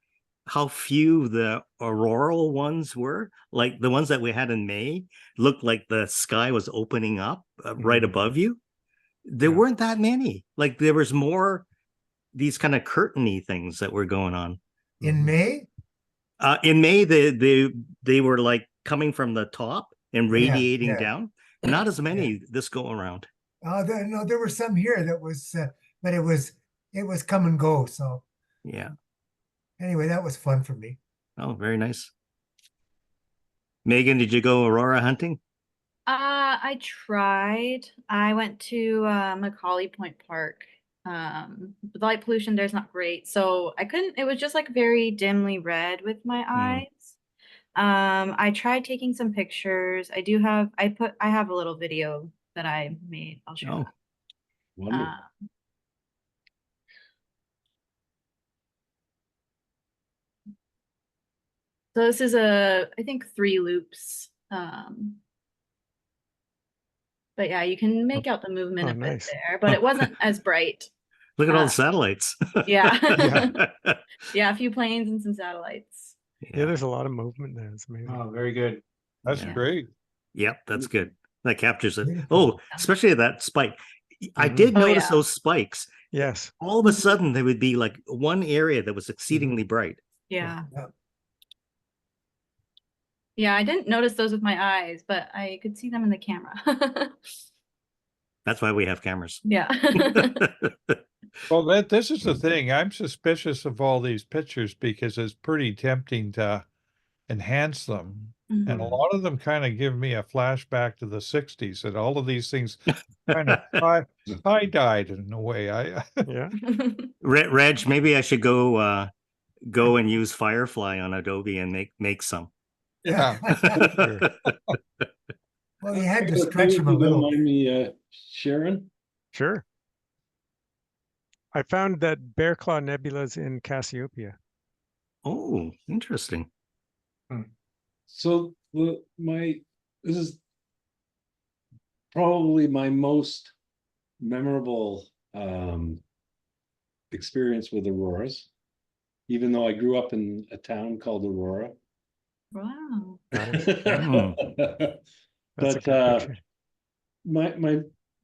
Speaker 2: how few the auroral ones were. Like the ones that we had in May looked like the sky was opening up right above you. There
Speaker 4: Yeah.
Speaker 2: weren't that many. Like there was more these kind of curtainy things that were going on.
Speaker 8: In May.
Speaker 2: In May, they were like coming from the top and radiating
Speaker 8: yeah.
Speaker 2: down. Not as many this go around.
Speaker 8: No, there were some here that was, but it was come and go. So
Speaker 2: Yeah.
Speaker 8: anyway, that was fun for me.
Speaker 2: Oh, very nice. Megan, did you go aurora hunting?
Speaker 6: I tried. I went to Macaulay Point Park. The light pollution there's not great, so I couldn't. It was just like very dimly red with my eyes. I tried taking some pictures. I have a little video that I made. I'll share
Speaker 2: Oh,
Speaker 6: that.
Speaker 1: Wonderful.
Speaker 6: So this is I think 3 loops. But yeah, you can make out the movement
Speaker 4: Oh,
Speaker 6: a bit
Speaker 4: nice.
Speaker 6: there, but it wasn't as bright.
Speaker 2: look at all the satellites.
Speaker 6: Yeah.
Speaker 4: Yeah.
Speaker 6: Yeah, a few planes and some satellites.
Speaker 4: Yeah, there's a lot of movement there. It's amazing.
Speaker 7: Oh, very good.
Speaker 3: That's
Speaker 2: Yeah.
Speaker 3: great.
Speaker 2: Yep, that's good. That captures it.
Speaker 8: Beautiful.
Speaker 2: Oh, especially that spike. I
Speaker 4: Mhm.
Speaker 2: did
Speaker 6: Oh,
Speaker 2: notice
Speaker 6: yeah.
Speaker 2: those spikes.
Speaker 4: Yes.
Speaker 2: All of a sudden, there would be like one area that was exceedingly bright.
Speaker 6: Yeah.
Speaker 8: Yeah.
Speaker 6: Yeah, I didn't notice those with my eyes, but I could see them in the camera.
Speaker 2: That's why we have cameras.
Speaker 6: Yeah.
Speaker 3: Well, this is the thing. I'm suspicious of all these pictures because it's pretty tempting to enhance them. And a
Speaker 6: Mhm.
Speaker 3: lot of them kind of give me a flashback to the 60s, and all of these things kind of high-dyed in a way.
Speaker 4: Yeah.
Speaker 2: Reg, maybe I should go and use Firefly on Adobe and make some.
Speaker 3: Yeah.
Speaker 4: Sure.
Speaker 8: Well, you had to
Speaker 1: Couple of
Speaker 8: stretch
Speaker 1: things
Speaker 8: them a
Speaker 1: you don't
Speaker 8: little.
Speaker 1: mind me sharing?
Speaker 4: Sure. I found that Bear Claw Nebula's in Cassiopeia.
Speaker 2: Oh, interesting.
Speaker 1: So this is probably my most memorable experience with auroras, even though I grew up in a town called Aurora.
Speaker 6: Wow.
Speaker 4: Nice.
Speaker 2: Mm.
Speaker 4: That's a
Speaker 1: But
Speaker 4: good picture.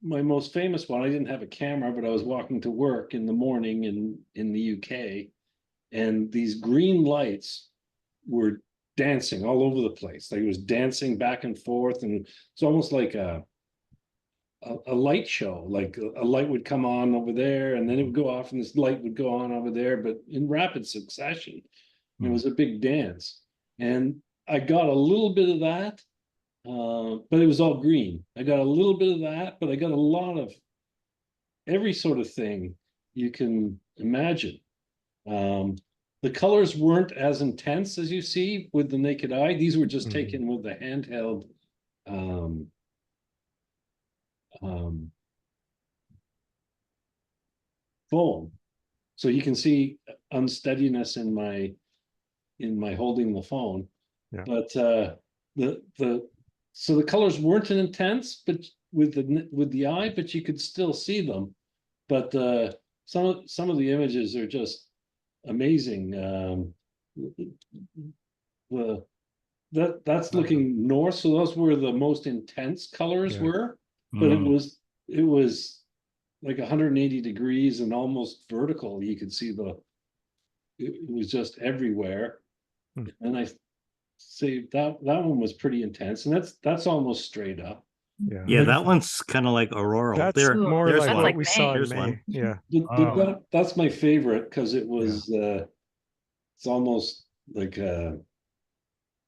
Speaker 1: my most famous one, I didn't have a camera, but I was walking to work in the morning in the UK, and these green lights were dancing all over the place. Like it was dancing back and forth, and it's almost like a light show. Like a light would come on over there, and then it would go off, and this light would go on over there, but in rapid succession. And it was a big dance, and I got a little bit of that, but it was all green. I got a little bit of that, but I got a lot of every sort of thing you can imagine. The colors weren't as intense as you see with the naked eye. These were just
Speaker 4: Mhm.
Speaker 1: taken with the handheld phone. So you can see unsteadiness in my holding the phone.
Speaker 4: Yeah.
Speaker 1: But so the colors weren't intense, but with the eye, but you could still see them. But some of the images are just amazing. That's looking north, so those were the most intense colors
Speaker 4: Yeah.
Speaker 1: were, but it was like 180 degrees and almost vertical. You could see it was just everywhere.
Speaker 4: Hmm.
Speaker 1: And I say that one was pretty intense, and that's almost straight up.
Speaker 4: Yeah.
Speaker 2: Yeah, that one's kind of like auroral.
Speaker 4: That's
Speaker 2: There,
Speaker 6: Cool.
Speaker 4: more
Speaker 2: there's
Speaker 4: like
Speaker 2: one.
Speaker 4: what
Speaker 6: like
Speaker 4: we
Speaker 6: May.
Speaker 4: saw in
Speaker 2: Here's
Speaker 4: May.
Speaker 2: one.
Speaker 4: Yeah.
Speaker 3: Oh.
Speaker 1: That's my favorite because it was it's almost like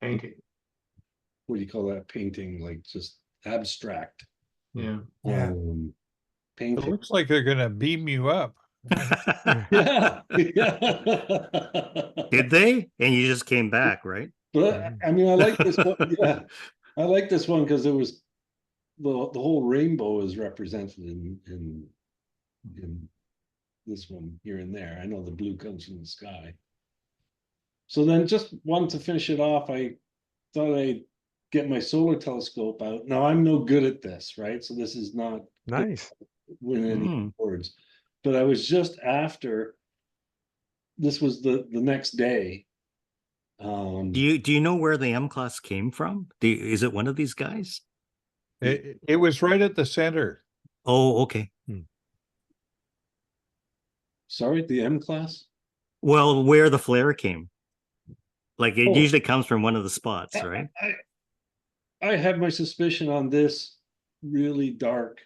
Speaker 7: Painting.
Speaker 1: what do you call that, painting, like just abstract
Speaker 7: Yeah.
Speaker 8: Yeah.
Speaker 3: It
Speaker 1: painting.
Speaker 3: looks like they're gonna beam you up.
Speaker 1: Yeah, yeah.
Speaker 2: Did they? And you just came back, right?
Speaker 1: But I mean, I like this one. Yeah, I like this one because it was the whole rainbow is represented in this one here and there. I know the blue comes from the sky. So then, just wanted to finish it off, I thought I'd get my solar telescope out. Now I'm no good at this, right? So this is not
Speaker 4: Nice.
Speaker 1: win any
Speaker 2: Mm.
Speaker 1: awards. But I was just after. This was the next day.
Speaker 2: Do you know where the M class came from? Is it one of these guys?
Speaker 3: It was right at the center.
Speaker 2: Oh, okay.
Speaker 1: Sorry, the M class?
Speaker 2: Well, where the flare came. Like it
Speaker 1: Oh.
Speaker 2: usually comes from one of the spots, right?
Speaker 1: I have my suspicion on this really dark,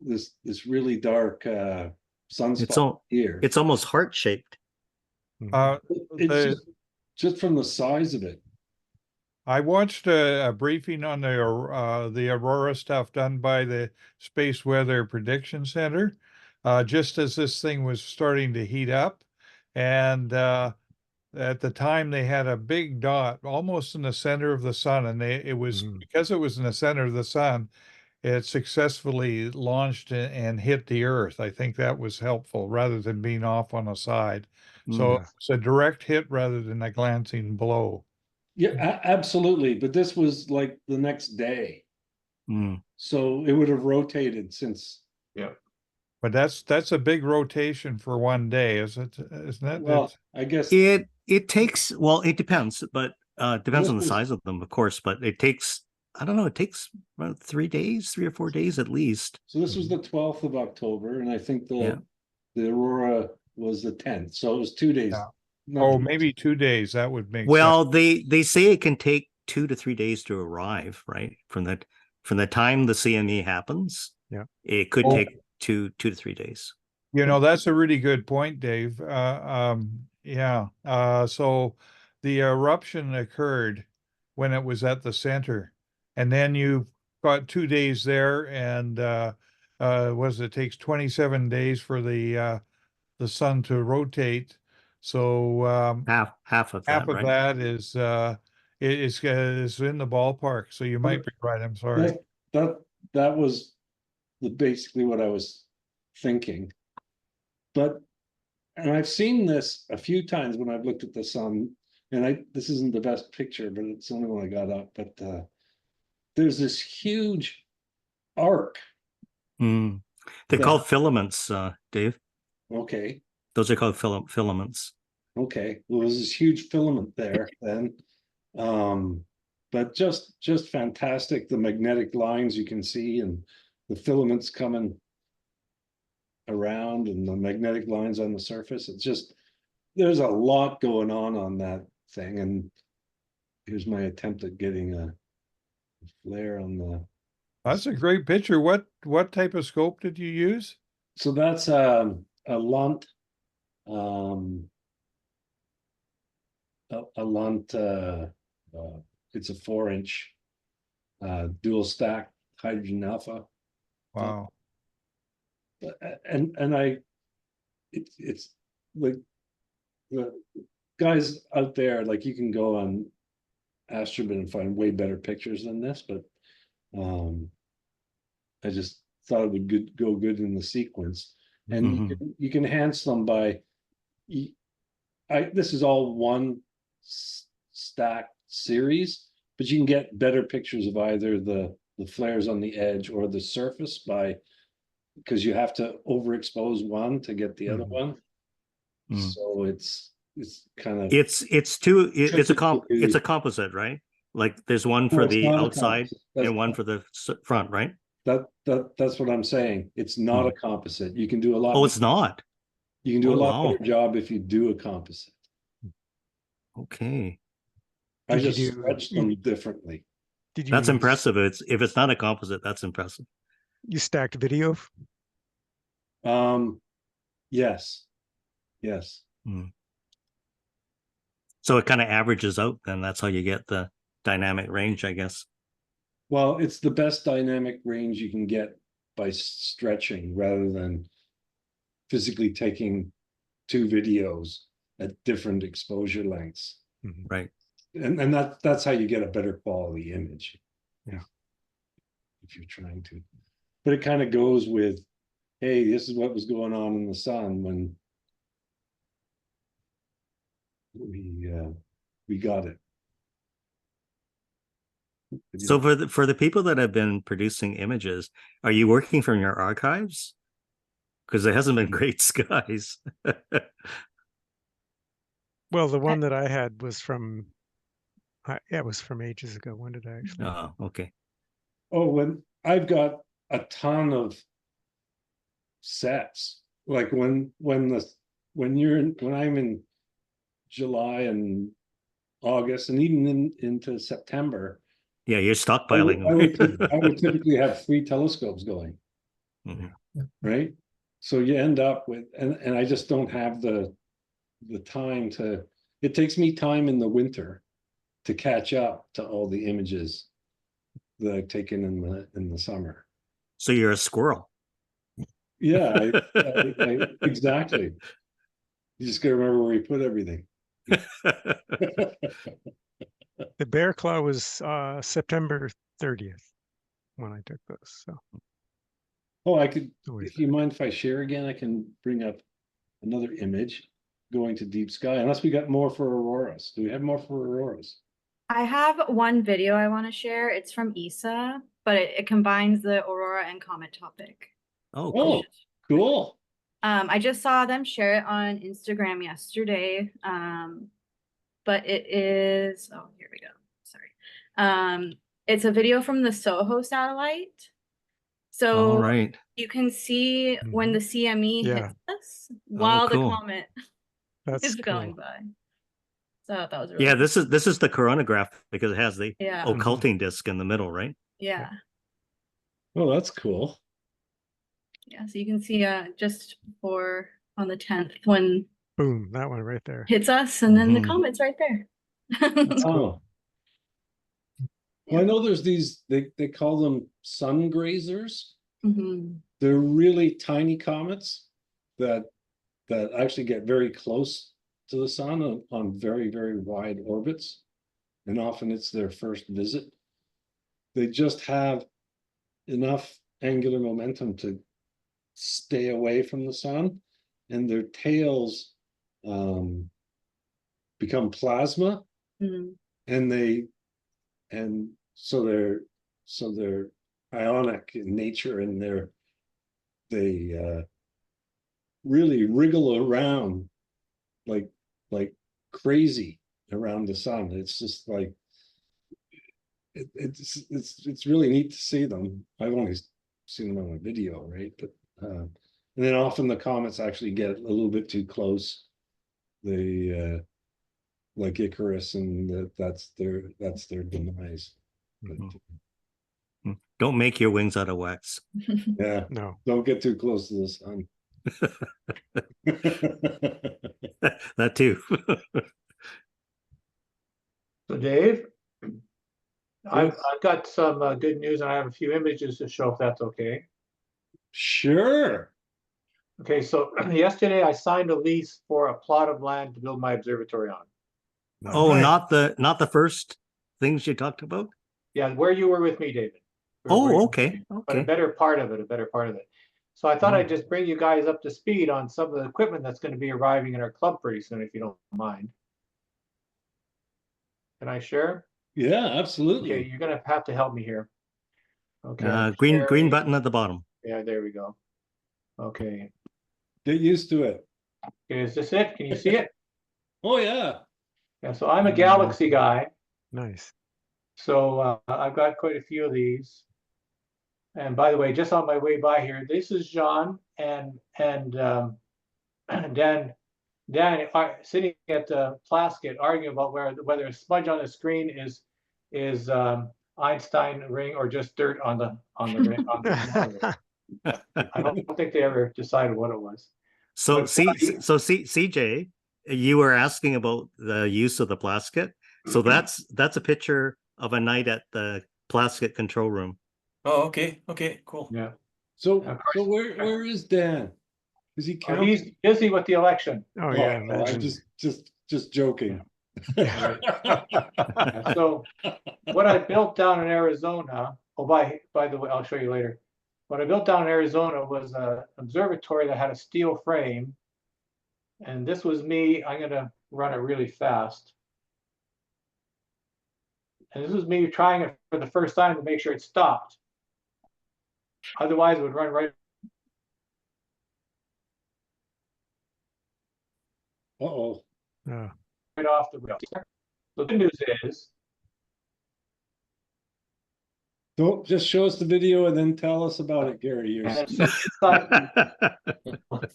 Speaker 1: this really dark sunspot here.
Speaker 2: It's almost heart shaped.
Speaker 1: It's
Speaker 3: The-
Speaker 1: just from the size of it.
Speaker 3: I watched a briefing on the Aurora stuff done by the Space Weather Prediction Center, just as this thing was starting to heat up, and at the time they had a big dot almost in the center of the sun, and it was because it was in the center of the sun, it successfully launched and hit the Earth. I think that was helpful rather than being off on a side. So
Speaker 4: Yeah.
Speaker 3: it's a direct hit rather than a glancing blow.
Speaker 1: Yeah, absolutely. But this was like the next day.
Speaker 2: Mm.
Speaker 1: So it would have rotated since.
Speaker 7: Yeah.
Speaker 3: But that's a big rotation for one day, isn't it?
Speaker 1: Well, I guess
Speaker 2: It takes, well, it depends, but depends
Speaker 1: This
Speaker 2: on the
Speaker 1: was-
Speaker 2: size of them, of course, but it takes, I don't know, it takes about 3 days, 3 or 4 days at least.
Speaker 1: so. This was the 12th of October, and I think
Speaker 2: Yeah.
Speaker 1: the Aurora was the 10th. So it was 2 days.
Speaker 3: Yeah.
Speaker 1: Not
Speaker 3: Oh,
Speaker 1: the-
Speaker 3: maybe 2 days. That would make
Speaker 2: Well,
Speaker 3: sense.
Speaker 2: they say it can take 2 to 3 days to arrive, right? From the time the CME happens.
Speaker 4: Yeah.
Speaker 2: It could
Speaker 3: Oh.
Speaker 2: take 2 to 3 days.
Speaker 3: You know, that's a really good point, Dave. Yeah. So the eruption occurred when it was at the center, and then you got 2 days there, and it takes 27 days for the sun to rotate. So
Speaker 2: Half of
Speaker 3: half
Speaker 2: that,
Speaker 3: of
Speaker 2: right?
Speaker 3: that is is in the ballpark. So you might be right. I'm sorry.
Speaker 1: that was basically what I was thinking. And I've seen this a few times when I've looked at the sun, and this isn't the best picture, but it's the only one I got up. But there's this huge arc.
Speaker 2: Mm. They're
Speaker 1: Yeah.
Speaker 2: called filaments, Dave.
Speaker 1: Okay.
Speaker 2: Those are called filaments.
Speaker 1: Okay. Well, there's this huge filament there then. But just fantastic. The magnetic lines you can see, and the filaments coming around, and the magnetic lines on the surface. It's just, there's a lot going on that thing. And here's my attempt at getting a flare on the.
Speaker 3: That's a great picture. What type of scope did you use?
Speaker 1: So that's a Lunt. A Lunt. It's a 4-inch dual stack hydrogen alpha.
Speaker 3: Wow.
Speaker 1: And it's like the guys out there, like, you can go on Astrobin and find way better pictures than this, but I just thought it would go good in the sequence. And you can enhance them by this is all one stack series, but you can get better pictures of either the flares on the edge or the surface because you have to overexpose one to get the other one. So it's kind of
Speaker 2: it's a composite, right? Like there's one for
Speaker 1: it's
Speaker 2: the
Speaker 1: not a
Speaker 2: outside
Speaker 1: composite. That's
Speaker 2: and one for the front, right?
Speaker 1: That's what I'm saying. It's not a composite. You can do a lot.
Speaker 2: Oh, it's not.
Speaker 1: You can do a
Speaker 2: Oh,
Speaker 1: lot
Speaker 2: wow.
Speaker 1: better job if you do a composite.
Speaker 2: Okay.
Speaker 1: I
Speaker 4: Did you
Speaker 1: just
Speaker 4: do-
Speaker 1: stretch them differently.
Speaker 4: Did you
Speaker 2: That's impressive. If it's not a composite, that's impressive.
Speaker 4: You stacked video?
Speaker 1: Yes. Yes.
Speaker 2: So it kind of averages out, then that's how you get the dynamic range, I guess.
Speaker 1: Well, it's the best dynamic range you can get by stretching rather than physically taking two videos at different exposure lengths.
Speaker 2: Right.
Speaker 1: And that's how you get a better quality image.
Speaker 4: Yeah.
Speaker 1: If you're trying to. But it kind of goes with, hey, this is what was going on in the sun when we got it.
Speaker 2: So for the people that have been producing images, are you working from your archives? Because there hasn't been great skies.
Speaker 4: Well, the one that I had was from, it was from ages ago. When did I actually?
Speaker 2: Oh, okay.
Speaker 1: Oh, when I've got a ton of sets, like when I'm in July and August and even into September.
Speaker 2: Yeah, you're stockpiling.
Speaker 1: I would typically have 3 telescopes going. Right. So you end up with, and I just don't have the time to, it takes me time in the winter to catch up to all the images that I've taken in the summer.
Speaker 2: So you're a squirrel.
Speaker 1: Yeah, exactly. You just gotta remember where you put everything.
Speaker 4: The bear claw was September 30th when I took those. So.
Speaker 1: Oh, I could, if you mind if I share again, I can bring up another image going to deep sky, unless we got more for auroras. Do we have more for auroras?
Speaker 6: I have one video I want to share. It's from ESA, but it combines the aurora and comet topic.
Speaker 2: Oh, cool.
Speaker 1: Cool.
Speaker 6: I just saw them share it on Instagram yesterday. But it is, oh, here we go. Sorry. It's a video from the SOHO satellite. So
Speaker 2: all right.
Speaker 6: you can see when the CME hits us while the comet is going by. So that was really
Speaker 2: cool. This is the coronagraph because it has the occulting disc in the middle, right?
Speaker 6: Yeah.
Speaker 1: Oh, that's cool.
Speaker 6: Yeah, so you can see just before on the 10th when
Speaker 4: boom, that one right there
Speaker 6: hits us, and then the comet's right there.
Speaker 4: That's cool.
Speaker 1: Well, I know there's these, they call them sun grazers. They're really tiny comets that actually get very close to the sun on very, very wide orbits. And often it's their first visit. They just have enough angular momentum to stay away from the sun, and their tails become plasma, and so they're ionic in nature, and they really wriggle around like crazy around the sun. It's just like it's really neat to see them. I've only seen them on a video, right? But and then often the comets actually get a little bit too close. They like Icarus, and that's their demise.
Speaker 2: Don't make your wings out of wax.
Speaker 1: Yeah,
Speaker 4: no,
Speaker 1: don't get too close to the sun.
Speaker 2: That too.
Speaker 7: So Dave, I've got some good news, and I have a few images to show if that's okay.
Speaker 1: Sure.
Speaker 7: Okay, so yesterday I signed a lease for a plot of land to build my observatory on.
Speaker 2: Oh, not the first things you talked about?
Speaker 7: Yeah, where you were with me, David.
Speaker 2: Oh, okay.
Speaker 7: But a better part of it. So I thought I'd just bring you guys up to speed on some of the equipment that's going to be arriving in our club pretty soon, if you don't mind. Can I share?
Speaker 1: Yeah, absolutely.
Speaker 7: Okay, you're gonna have to help me here. Okay.
Speaker 2: Green button at the bottom.
Speaker 7: Yeah, there we go. Okay.
Speaker 1: Get used to it.
Speaker 7: Okay, is this it? Can you see it?
Speaker 1: Oh yeah.
Speaker 7: Yeah, so I'm a Galaxy guy.
Speaker 4: Nice.
Speaker 7: So I've got quite a few of these. And by the way, just on my way by here, this is John and Dan are sitting at the Plaskett arguing about whether a smudge on the screen is Einstein ring or just dirt on the ring on the I don't think they ever decided what it was.
Speaker 2: So
Speaker 7: But
Speaker 2: CJ, you were asking about the use of the Plaskett. So that's a picture of a night at the Plaskett control room.
Speaker 5: Oh, okay, cool.
Speaker 7: Yeah.
Speaker 1: So,
Speaker 7: Of
Speaker 1: so where is Dan? Is he
Speaker 7: Oh,
Speaker 1: counting?
Speaker 7: he's busy with the election.
Speaker 4: Oh yeah,
Speaker 1: Oh, I'm
Speaker 4: legend.
Speaker 1: just joking.
Speaker 7: So what I built down in Arizona, oh, by the way, I'll show you later. What I built down in Arizona was an observatory that had a steel frame. And this was me. I'm going to run it really fast. And this was me trying it for the first time to make sure it stopped. Otherwise, it would run right.
Speaker 1: Uh-oh.
Speaker 4: Oh.
Speaker 7: Right off the rail. The good news is,
Speaker 1: Don't just show us the video and then tell us about it, Gary.
Speaker 7: and so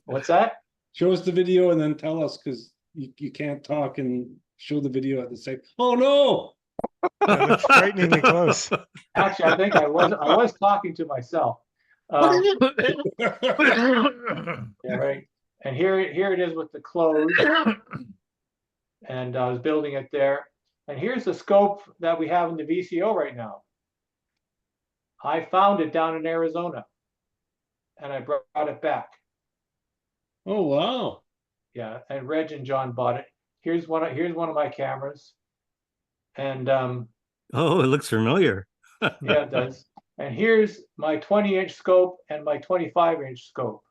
Speaker 7: what's that?
Speaker 1: Show us the video and then tell us, because you can't talk and show the video at the same. Oh no!
Speaker 4: That looks frighteningly close.
Speaker 7: Actually, I think I was talking to myself. Yeah, right. And here it is with the close. And I was building it there. And here's the scope that we have in the VCO right now. I found it down in Arizona, and I brought it back.
Speaker 1: Oh wow!
Speaker 7: Yeah, and Reg and John bought it. Here's one of my cameras, and
Speaker 2: Oh, it looks familiar.
Speaker 7: yeah, it does. And here's my 20-inch scope and my 25-inch scope.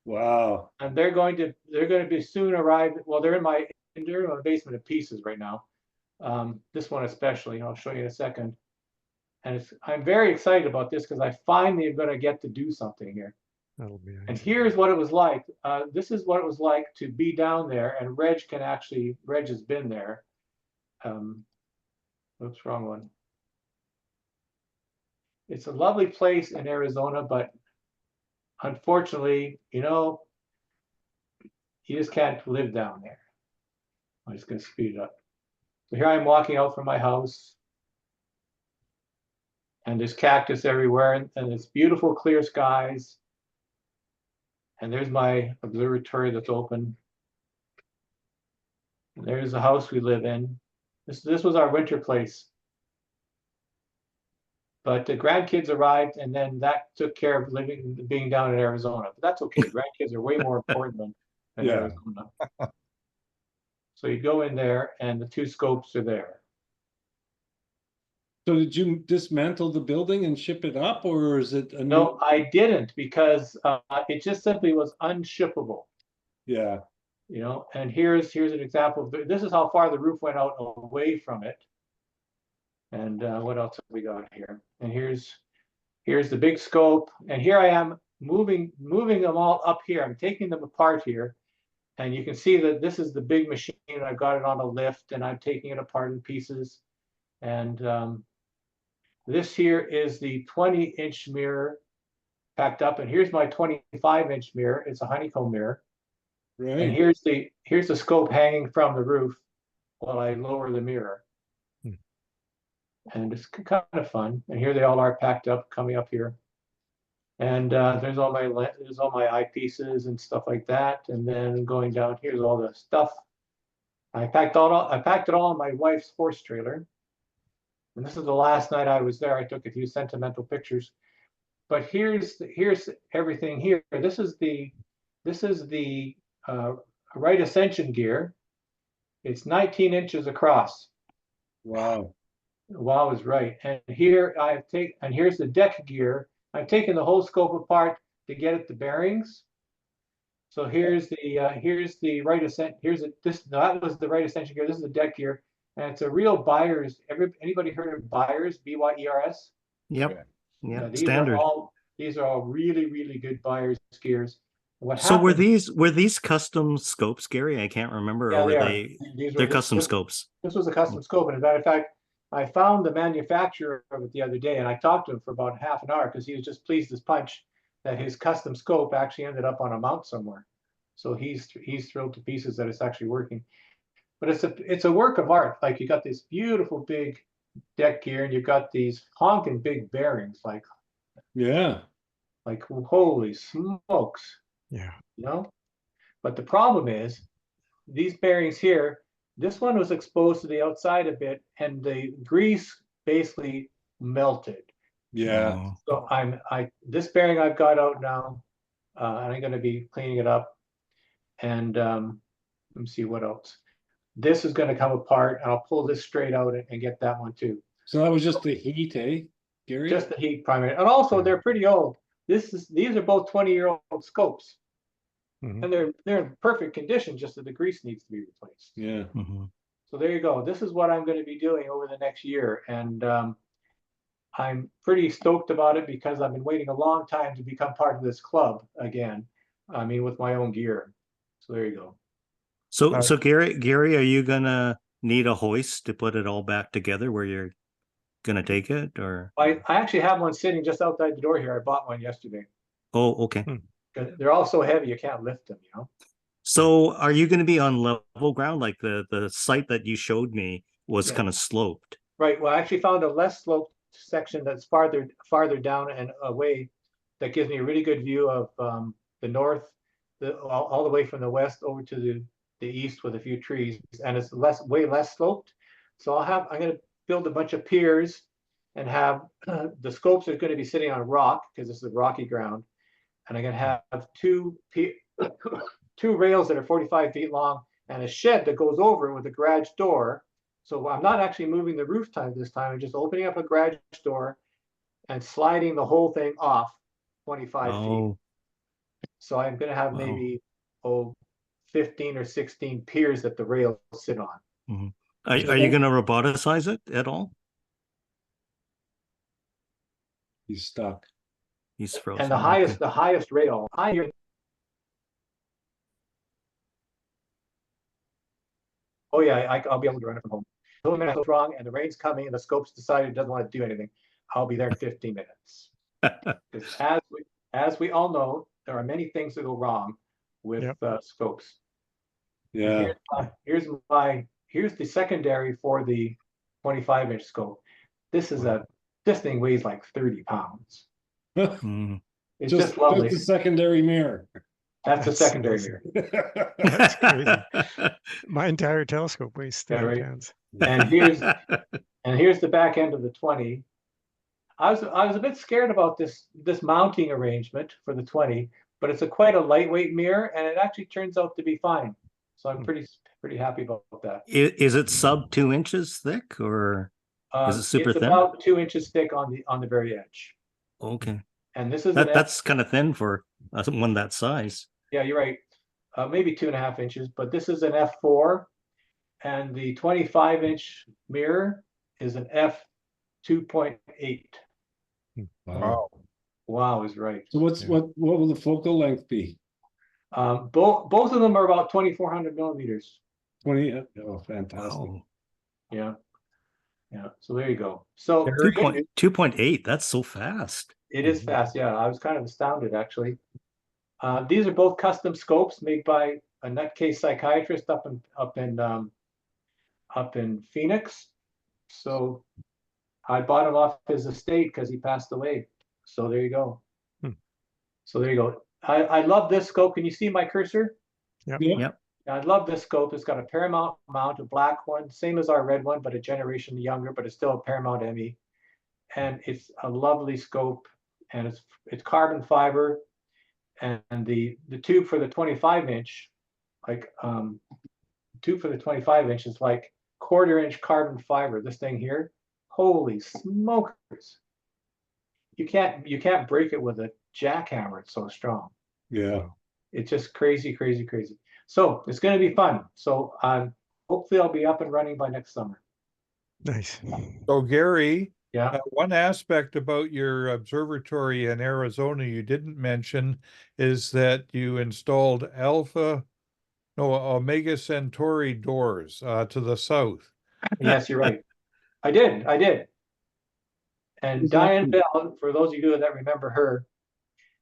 Speaker 1: Wow!
Speaker 7: And they're going to be soon arrived. Well, they're in my basement of pieces right now. This one especially, I'll show you in a second. And I'm very excited about this because I finally am going to get to do something here.
Speaker 4: That'll be
Speaker 7: And
Speaker 4: nice.
Speaker 7: here's what it was like. This is what it was like to be down there. And Reg has been there. Oops, wrong one. It's a lovely place in Arizona, but unfortunately, you just can't live down there. I'm just going to speed it up. So here I'm walking out from my house. And there's cactus everywhere, and it's beautiful clear skies. And there's my observatory that's open. And there's the house we live in. This was our winter place. But the grandkids arrived, and then that took care of being down in Arizona. But that's okay. Grandkids are way more important than
Speaker 1: Yeah.
Speaker 7: Arizona. So you go in there, and the two scopes are there.
Speaker 1: So did you dismantle the building and ship it up, or is it a
Speaker 7: No, I didn't, because it just simply was unshippable.
Speaker 1: Yeah.
Speaker 7: And here's an example of this is how far the roof went out away from it. And what else have we got here? And here's the big scope. And here I am moving them all up here. I'm taking them apart here. And you can see that this is the big machine. I've got it on a lift, and I'm taking it apart in pieces. And this here is the 20-inch mirror packed up. And here's my 25-inch mirror. It's a honeycomb mirror.
Speaker 1: Right.
Speaker 7: And here's the scope hanging from the roof while I lower the mirror. And it's kind of fun. And here they all are packed up, coming up here. And there's all my eyepieces and stuff like that. And then going down, here's all the stuff. I packed it all in my wife's horse trailer. And this is the last night I was there. I took a few sentimental pictures. But here's everything here. This is the right ascension gear. It's 19 inches across.
Speaker 1: Wow.
Speaker 7: Wow is right. And here here's the deck gear. I've taken the whole scope apart to get at the bearings. So here's the right ascent. That was the right ascension gear. This is the deck gear, and it's a real Byers. Anybody heard of Byers? BYERS?
Speaker 2: Yep. Yeah.
Speaker 7: These
Speaker 2: Standard.
Speaker 7: These are all really, really good Byers gears.
Speaker 2: So were these custom scopes, Gary? I can't remember.
Speaker 7: Yeah,
Speaker 2: or were
Speaker 7: they are.
Speaker 2: they're custom scopes?
Speaker 7: This was a custom scope, and as a matter of fact, I found the manufacturer of it the other day, and I talked to him for about half an hour because he was just pleased as punch that his custom scope actually ended up on a mount somewhere. So he's thrilled to pieces that it's actually working. But it's a work of art. Like, you got this beautiful big deck gear, and you've got these honking big bearings, like holy smokes,
Speaker 4: Yeah.
Speaker 7: you know. But the problem is, these bearings here, this one was exposed to the outside a bit, and the grease basically melted.
Speaker 1: Yeah.
Speaker 7: So this bearing I've got out now, and I'm going to be cleaning it up. And let me see what else. This is going to come apart, and I'll pull this straight out and get that one too.
Speaker 1: So that was just the heat, eh, Gary?
Speaker 7: Just the heat primary, and also they're pretty old. These are both 20-year-old scopes, and they're in perfect condition. Just that the grease needs to be replaced.
Speaker 1: Yeah.
Speaker 7: So there you go. This is what I'm going to be doing over the next year, and I'm pretty stoked about it because I've been waiting a long time to become part of this club again. I mean, with my own gear. So there you go.
Speaker 2: So Gary, are you gonna need a hoist to put it all back together where you're gonna take it, or?
Speaker 7: I actually have one sitting just outside the door here. I bought one yesterday.
Speaker 2: Oh, okay.
Speaker 7: They're all so heavy you can't lift them, you know.
Speaker 2: So are you going to be on level ground? Like the site that you showed me was kind of sloped.
Speaker 7: Right. Well, I actually found a less sloped section that's farther down and away that gives me a really good view of the north, all the way from the west over to the east with a few trees, and it's way less sloped. So I'm going to build a bunch of piers and have the scopes are going to be sitting on rock because this is rocky ground, and I'm going to have two rails that are 45 feet long and a shed that goes over it with a garage door. So I'm not actually moving the roof time this time. I'm just opening up a garage door and sliding the whole thing off 25 feet. So I'm going to have maybe 15 or 16 piers that the rails sit on.
Speaker 2: Are you going to roboticize it at all?
Speaker 1: He's stuck.
Speaker 2: He's frozen.
Speaker 7: And the highest rail, oh yeah, I'll be able to run it from home. The only minute I was wrong, and the rain's coming, and the scopes decided it doesn't want to do anything. I'll be there in 15 minutes. Because as we all know, there are many things that go wrong with scopes.
Speaker 1: Yeah.
Speaker 7: Here's the secondary for the 25-inch scope. This thing weighs like 30 pounds. It's just lovely.
Speaker 1: Just a secondary mirror.
Speaker 7: That's a secondary mirror.
Speaker 4: That's crazy. My entire telescope weighs 30 pounds.
Speaker 7: And here's the back end of the 20. I was a bit scared about this mounting arrangement for the 20, but it's quite a lightweight mirror, and it actually turns out to be fine. So I'm pretty happy about that.
Speaker 2: Is it sub 2 inches thick, or is it super thin?
Speaker 7: It's about 2 inches thick on the very edge.
Speaker 2: Okay.
Speaker 7: And this is
Speaker 2: that's kind of thin for one that size.
Speaker 7: Yeah, you're right. Maybe 2.5 inches, but this is an f4, and the 25-inch mirror is an f2.8. Wow is right.
Speaker 1: So what will the focal length be?
Speaker 7: Both of them are about 2,400 millimeters.
Speaker 1: 20. Oh, fantastic.
Speaker 2: Wow.
Speaker 7: Yeah. So there you go. So
Speaker 2: 2.8. That's so fast.
Speaker 7: It is fast. Yeah, I was kind of astounded actually. These are both custom scopes made by a nutcase psychiatrist up in Phoenix. So I bought him off his estate because he passed away. So there you go. So there you go. I love this scope. Can you see my cursor?
Speaker 2: Yep.
Speaker 7: I love this scope. It's got a Paramount mount, a black one, same as our red one, but a generation younger, but it's still a Paramount ME. And it's a lovely scope, and it's carbon fiber. And the tube for the 25-inch, is like 1/4-inch carbon fiber. This thing here, holy smokers! You can't break it with a jackhammer. It's so strong.
Speaker 1: Yeah.
Speaker 7: It's just crazy, crazy, crazy. So it's going to be fun. So hopefully I'll be up and running by next summer.
Speaker 4: Nice.
Speaker 3: So Gary,
Speaker 7: yeah,
Speaker 3: one aspect about your observatory in Arizona you didn't mention is that you installed Omega Centauri doors to the south.
Speaker 7: Yes, you're right. I did. And
Speaker 1: Who's
Speaker 7: Diane
Speaker 1: that?
Speaker 7: Bell, for those of you that remember her,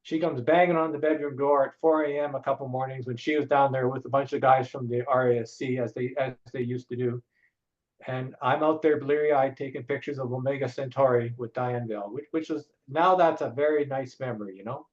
Speaker 7: she comes banging on the bedroom door at 4 a.m. a couple mornings when she was down there with a bunch of guys from the RASC as they used to do. And I'm out there bleary-eyed taking pictures of Omega Centauri with Diane Bell, which is now that's a very nice memory, you know.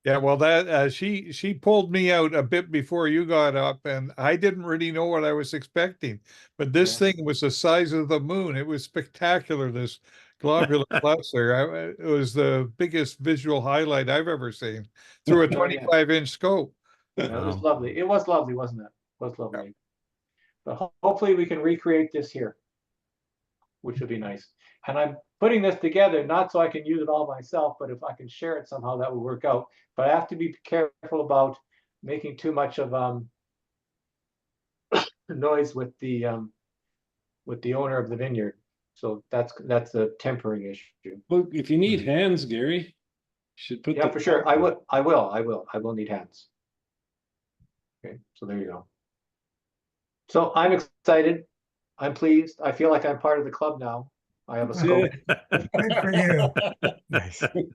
Speaker 3: Yeah, well, that she pulled me out a bit before you got up, and I didn't really know what I was expecting. But this
Speaker 7: Yeah.
Speaker 3: thing was the size of the moon. It was spectacular. This globular cluster. It was the biggest visual highlight I've ever seen through a
Speaker 7: Oh, yeah.
Speaker 3: 25-inch scope.
Speaker 7: Yeah, it was
Speaker 2: Wow.
Speaker 7: lovely. It was lovely, wasn't it? It was lovely. But hopefully we can recreate this here, which would be nice. And I'm putting this together not so I can use it all myself, but if I can share it somehow, that would work out. But I have to be careful about making too much of noise with the owner of the vineyard. So that's a tempering issue.
Speaker 1: Well, if you need hands, Gary, you should put
Speaker 7: Yeah,
Speaker 1: the
Speaker 7: for sure. I will need hands. Okay, so there you go. So I'm excited. I'm pleased. I feel like I'm part of the club now. I have a scope.
Speaker 8: Good for you.
Speaker 4: Nice.
Speaker 1: I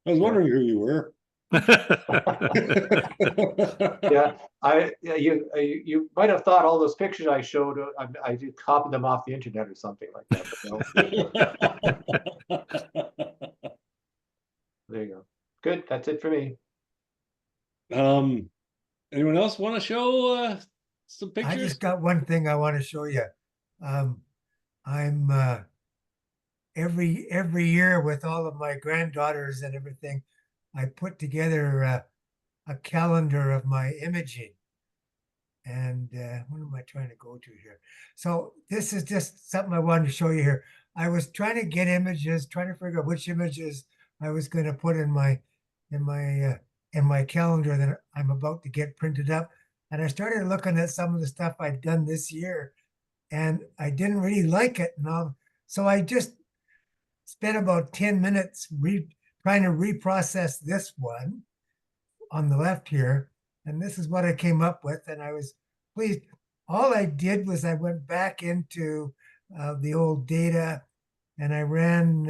Speaker 1: was wondering who you were.
Speaker 7: Yeah, you might have thought all those pictures I showed, I did copy them off the internet or something like that. But no, there you go. Good, that's it for me.
Speaker 1: Anyone else want to show some
Speaker 8: I
Speaker 1: pictures?
Speaker 8: just got one thing I want to show you. I'm every year with all of my granddaughters and everything, I put together a calendar of my imaging. And what am I trying to go to here? So this is just something I wanted to show you here. I was trying to get images, trying to figure out which images I was going to put in my calendar that I'm about to get printed up. And I started looking at some of the stuff I'd done this year, and I didn't really like it. So I just spent about 10 minutes trying to reprocess this one on the left here. And this is what I came up with. And I was pleased. All I did was I went back into the old data and I ran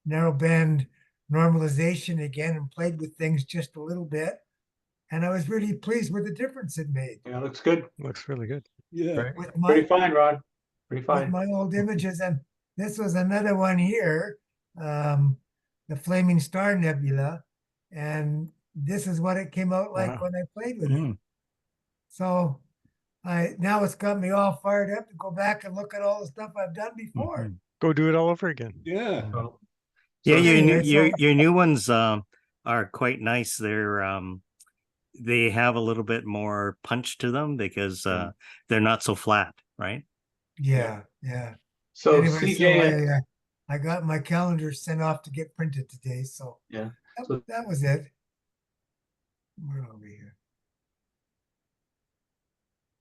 Speaker 8: narrowband normalization again and played with things just a little bit. And I was really pleased with the difference it made.
Speaker 7: Yeah, looks good.
Speaker 4: Looks really good.
Speaker 1: Yeah.
Speaker 8: With
Speaker 7: Pretty fine, Ron. Pretty
Speaker 8: with
Speaker 7: fine.
Speaker 8: my old images. And this was another one here, the Flaming Star Nebula. And this is what it came out like
Speaker 4: Wow.
Speaker 8: when I played with it. So now it's got me all fired up to go back and look at all the stuff I've done before.
Speaker 4: Go do it all over again.
Speaker 1: Yeah.
Speaker 7: So
Speaker 2: Yeah,
Speaker 8: anyway,
Speaker 2: your new ones are quite nice. They have a little bit more punch to them because they're not so flat, right?
Speaker 8: Yeah.
Speaker 7: so
Speaker 8: Anyway,
Speaker 7: CJ,
Speaker 8: I got my calendar sent off to get printed today. So
Speaker 7: yeah.
Speaker 8: that was it. Where are we here?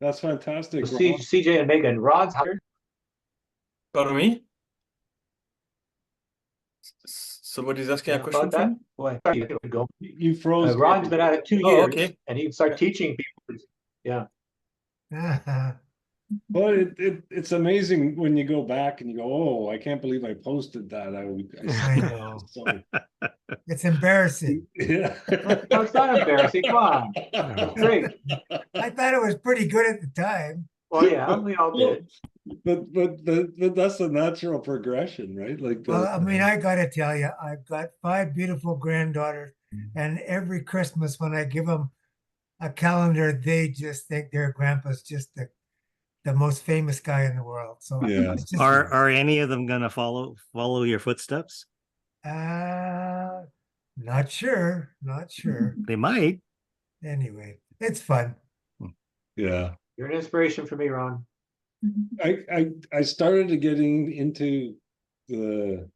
Speaker 1: That's fantastic.
Speaker 7: So
Speaker 1: Ron.
Speaker 7: CJ and Megan, Rod's here.
Speaker 5: Pardon me? Somebody's asking a
Speaker 7: Yeah,
Speaker 5: question
Speaker 7: about that?
Speaker 5: from?
Speaker 7: Boy, you could go.
Speaker 1: You froze.
Speaker 7: Ron's been at it 2
Speaker 5: Oh,
Speaker 7: years,
Speaker 5: okay.
Speaker 7: and he'd start teaching people. Yeah.
Speaker 1: Well, it's amazing when you go back and you go, oh, I can't believe I posted that.
Speaker 8: I know.
Speaker 1: So,
Speaker 8: It's embarrassing.
Speaker 1: yeah.
Speaker 7: No, it's not embarrassing. Come on.
Speaker 4: No.
Speaker 7: Great.
Speaker 8: I thought it was pretty good at the time.
Speaker 7: Well, yeah, we all did.
Speaker 1: But that's a natural progression, right? Like,
Speaker 8: Well, I mean, I got to tell you, I've got 5 beautiful granddaughters, and every Christmas when I give them a calendar, they just think their grandpa's just the most famous guy in the world. So
Speaker 1: Yeah.
Speaker 8: it's just,
Speaker 2: Are any of them gonna follow your footsteps?
Speaker 8: not sure.
Speaker 2: They might.
Speaker 8: Anyway, it's fun.
Speaker 1: Yeah.
Speaker 7: You're an inspiration for me, Ron.
Speaker 1: I started getting into the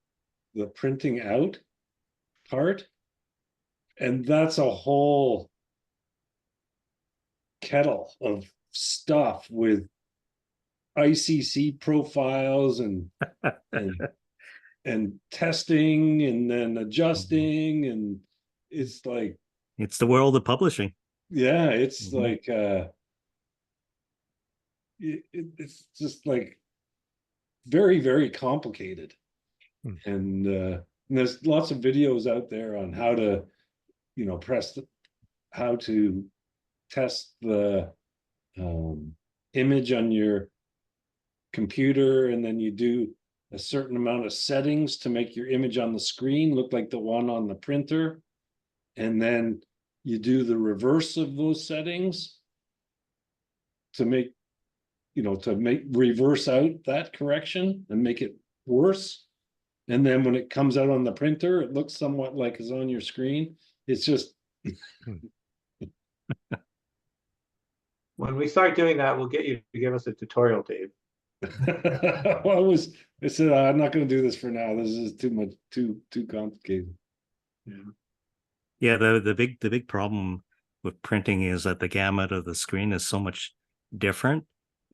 Speaker 1: printing out part, and that's a whole kettle of stuff with ICC profiles and testing and then adjusting, and it's like,
Speaker 2: It's the world of publishing.
Speaker 1: yeah, it's
Speaker 2: Mhm.
Speaker 1: like it's just like very, very complicated.
Speaker 4: Hmm.
Speaker 1: And there's lots of videos out there on how to, how to test the image on your computer, and then you do a certain amount of settings to make your image on the screen look like the one on the printer. And then you do the reverse of those settings to make, reverse out that correction and make it worse. And then when it comes out on the printer, it looks somewhat like it's on your screen. It's just.
Speaker 7: When we start doing that, we'll get you to give us a tutorial, Dave.
Speaker 1: Well, I said, I'm not going to do this for now. This is too much, too complicated.
Speaker 2: Yeah, the big problem with printing is that the gamut of the screen is so much different,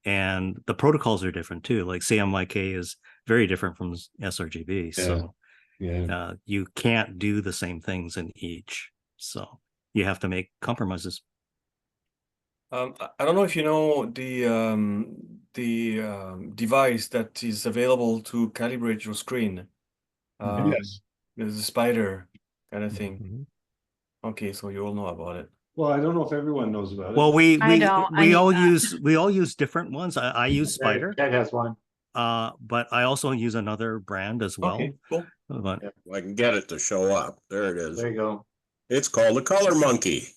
Speaker 2: and the protocols are different too. Like CMYK is very different from sRGB, so you can't do the same things in each. So you have to make compromises.
Speaker 5: I don't know if you know the device that is available to calibrate your screen.
Speaker 1: Yes.
Speaker 5: There's a spider kind of thing.
Speaker 4: Mhm.
Speaker 5: Okay, so you all know about it.
Speaker 1: Well, I don't know if everyone knows about it.
Speaker 2: Well, we
Speaker 6: I need
Speaker 2: all
Speaker 6: that.
Speaker 2: we all use different ones. I use Spider,
Speaker 7: Ted has one.
Speaker 2: but I also use another brand as well.
Speaker 5: Okay, cool.
Speaker 2: But
Speaker 9: I can get it to show up. There it is.
Speaker 7: There you go.
Speaker 9: It's called the Color Monkey.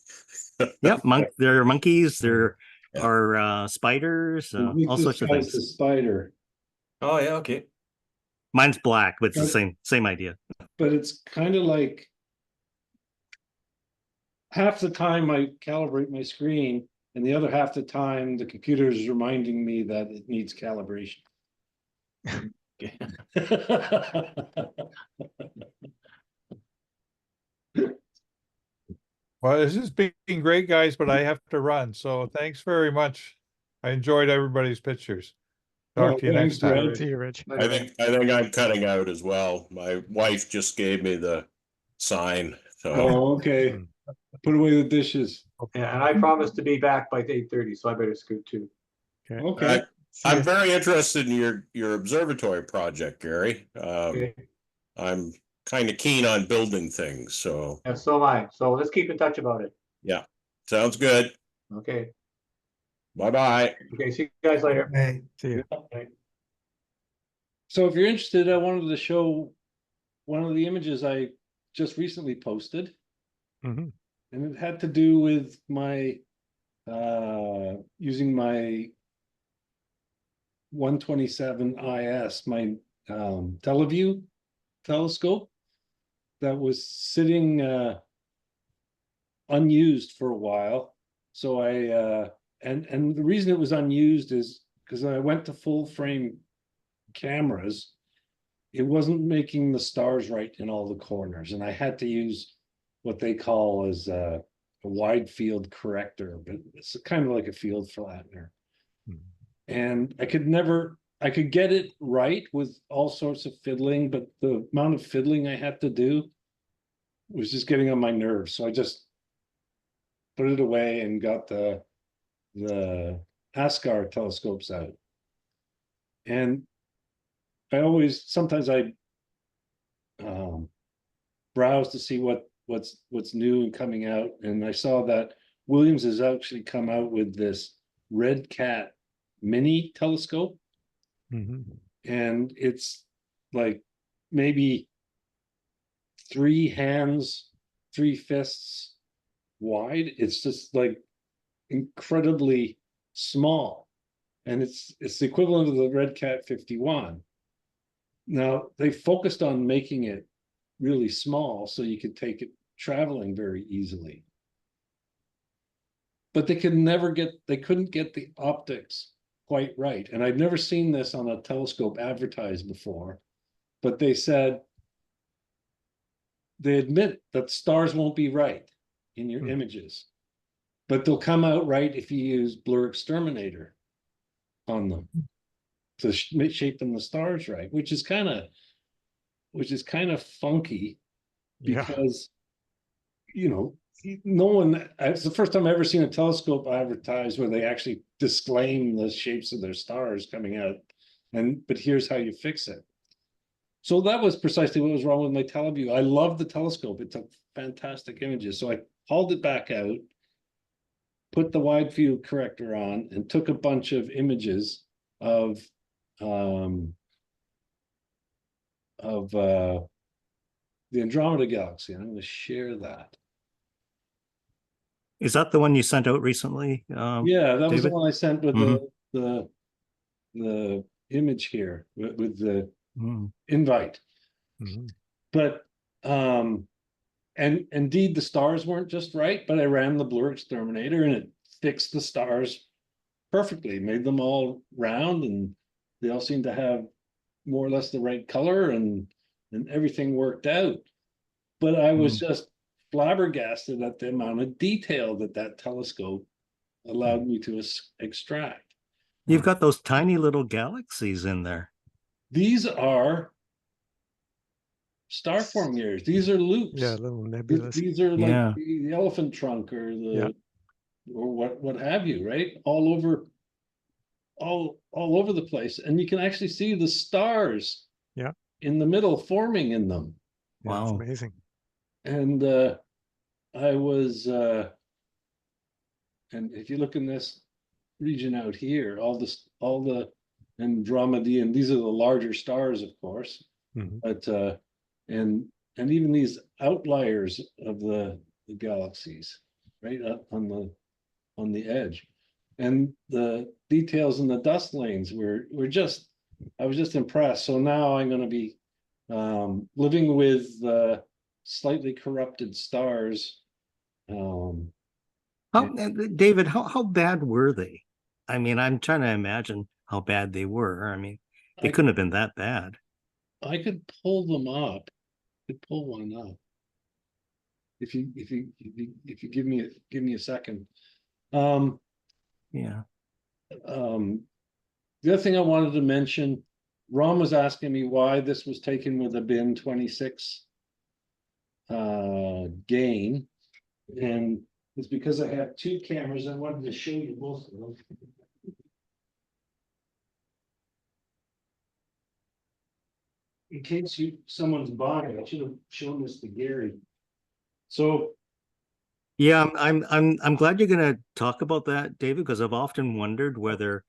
Speaker 2: yeah, there are monkeys, there
Speaker 9: Yeah.
Speaker 2: are spiders, all sorts of
Speaker 1: It's a
Speaker 2: things.
Speaker 1: spider,
Speaker 5: Oh yeah, okay.
Speaker 2: Mine's black, but it's the same idea.
Speaker 1: but it's kind of like half the time I calibrate my screen, and the other half the time the computer is reminding me that it needs calibration.
Speaker 3: Well, this has been great, guys, but I have to run. So thanks very much. I enjoyed everybody's pictures. Talk to you next
Speaker 1: thanks,
Speaker 3: time.
Speaker 1: Red.
Speaker 4: See you, Rich.
Speaker 9: I think I'm cutting out as well. My wife just gave me the sign. So
Speaker 1: Oh, okay. Put away the dishes.
Speaker 7: Yeah, and I promised to be back by 8:30, so I better scoot too.
Speaker 1: Okay.
Speaker 9: I'm very interested in your observatory project, Gary.
Speaker 7: Okay.
Speaker 9: I'm kind of keen on building things, so
Speaker 7: And so am I. So let's keep in touch about it.
Speaker 9: yeah, sounds good.
Speaker 7: Okay.
Speaker 9: Bye-bye.
Speaker 7: Okay, see you guys later.
Speaker 8: Right.
Speaker 4: See you.
Speaker 1: So if you're interested, I wanted to show one of the images I just recently posted.
Speaker 4: Mhm.
Speaker 1: And it had to do with my using my 127 IS, my Teleview telescope that was sitting unused for a while. So and the reason it was unused is because I went to full frame cameras, it wasn't making the stars right in all the corners, and I had to use what they call as a wide field corrector, but it's kind of like a field flattener. And I could get it right with all sorts of fiddling, but the amount of fiddling I had to do was just getting on my nerves. So I just put it away and got the ASCAR telescopes out. And sometimes I browse to see what's new and coming out, and I saw that Williams has actually come out with this Red Cat mini telescope,
Speaker 4: Mhm.
Speaker 1: and it's like maybe 3 hands, 3 fists wide. It's just like incredibly small, and it's the equivalent of the Red Cat 51. Now they focused on making it really small so you could take it traveling very easily, but they couldn't get the optics quite right. And I've never seen this on a telescope advertised before, but they admit that stars won't be right in your images, but they'll come out right if you use Blur Exterminator on them to shape them the stars right, which is kind of funky,
Speaker 4: Yeah.
Speaker 1: because no one, it's the first time I've ever seen a telescope advertised where they actually disclaim the shapes of their stars coming out but here's how you fix it. So that was precisely what was wrong with my teleview. I love the telescope. It took fantastic images. So I hauled it back out, put the wide field corrector on, and took a bunch of images of the Andromeda Galaxy. I'm going to share that.
Speaker 2: Is that the one you sent out recently?
Speaker 1: Yeah, that was the
Speaker 2: David?
Speaker 1: one I sent with the image here with the invite. But and indeed the stars weren't just right, but I ran the blur exterminator and it fixed the stars perfectly, made them all round, and they all seemed to have more or less the right color, and everything worked out. But I was just flabbergasted at the amount of detail that telescope allowed me to extract.
Speaker 2: You've got those tiny little galaxies in there.
Speaker 1: These are star formations. These are loops.
Speaker 4: Yeah, little nebulas.
Speaker 1: These are like the elephant trunk or the or what have you, right? All over the place, and you can actually see the stars in the middle forming in them.
Speaker 4: Yeah, it's amazing.
Speaker 1: And I was and if you look in this region out here, all the Andromedan, these are the larger stars, of course, but and even these outliers of the galaxies, right up on the edge, and the details in the dust lanes were just, I was just impressed. So now I'm going to be living with slightly corrupted stars.
Speaker 2: David, how bad were they? I mean, I'm trying to imagine how bad they were. I mean, they couldn't have been that bad.
Speaker 1: I could pull them up. I could pull one up if you give me a second. The other thing I wanted to mention, Ron was asking me why this was taken with a bin 26 gain, and it's because I have two cameras. I wanted to show you both of them. In case someone's buying, I should have shown this to Gary. So
Speaker 2: yeah, I'm glad you're going to talk about that, David, because I've often wondered whether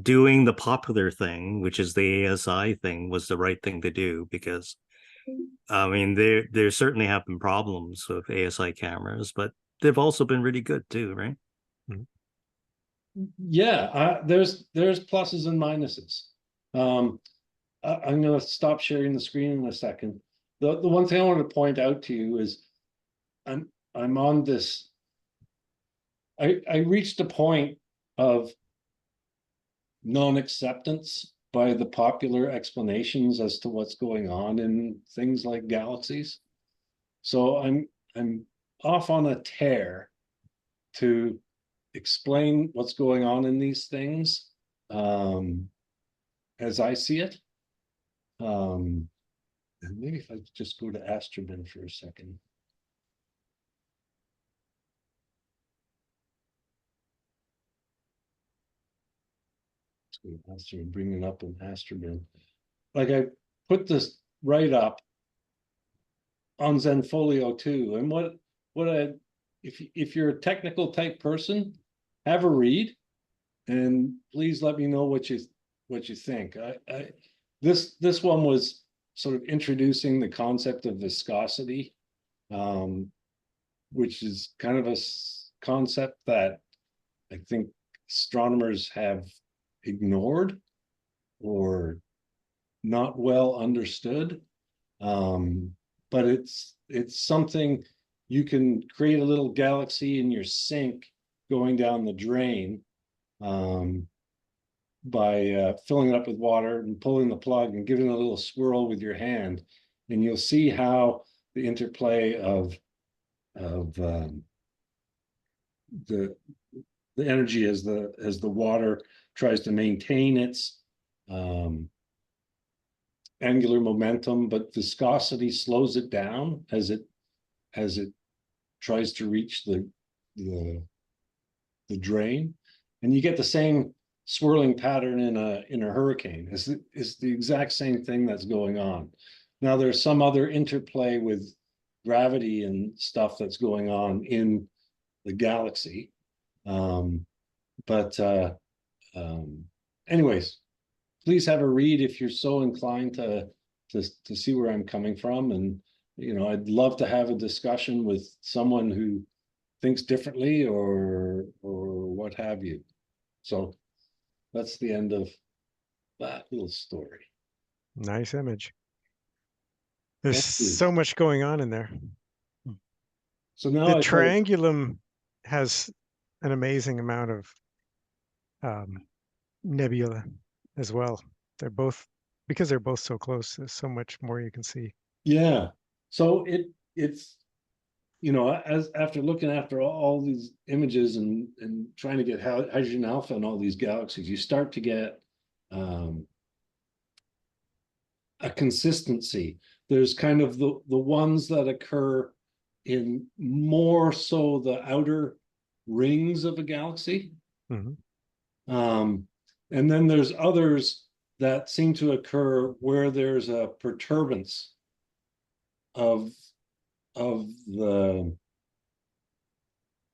Speaker 2: doing the popular thing, which is the ASI thing, was the right thing to do, because I mean there certainly have been problems with ASI cameras, but they've also been really good too, right?
Speaker 1: Yeah, there's pluses and minuses. I'm going to stop sharing the screen in a second. The one thing I want to point out to you is I'm on this. I reached a point of non-acceptance by the popular explanations as to what's going on in things like galaxies. So I'm off on a tear to explain what's going on in these things as I see it. And maybe if I just go to Astrophotograph for a second. Let's go to bring it up in Astrophotograph. Like I put this right up on Zenfolio too. And if you're a technical type person, have a read, and please let me know what you think. This one was sort of introducing the concept of viscosity, which is kind of a concept that I think astronomers have ignored or not well understood. But it's something you can create a little galaxy in your sink going down the drain by filling it up with water and pulling the plug and giving it a little swirl with your hand, and you'll see how the interplay of the energy as the water tries to maintain its angular momentum, but viscosity slows it down as it tries to reach the drain, and you get the same swirling pattern in a hurricane. It's the exact same thing that's going on. Now there's some other interplay with gravity and stuff that's going on in the galaxy. Anyways, please have a read if you're so inclined to see where I'm coming from. And, you know, I'd love to have a discussion with someone who thinks differently or what have you. So that's the end of that little story.
Speaker 4: Nice image. There's
Speaker 1: Thank you.
Speaker 4: so much going on in there.
Speaker 1: So now
Speaker 4: The
Speaker 1: I thought,
Speaker 4: triangulum has an amazing amount of nebula as well. They're both, because they're both so close, there's so much more you can see.
Speaker 1: yeah. So it's, you know, as after looking after all these images and trying to get hydrogen alpha and all these galaxies, you start to get a consistency. There's kind of the ones that occur in more so the outer rings of a galaxy.
Speaker 4: Mhm.
Speaker 1: And then there's others that seem to occur where there's a perturbance of the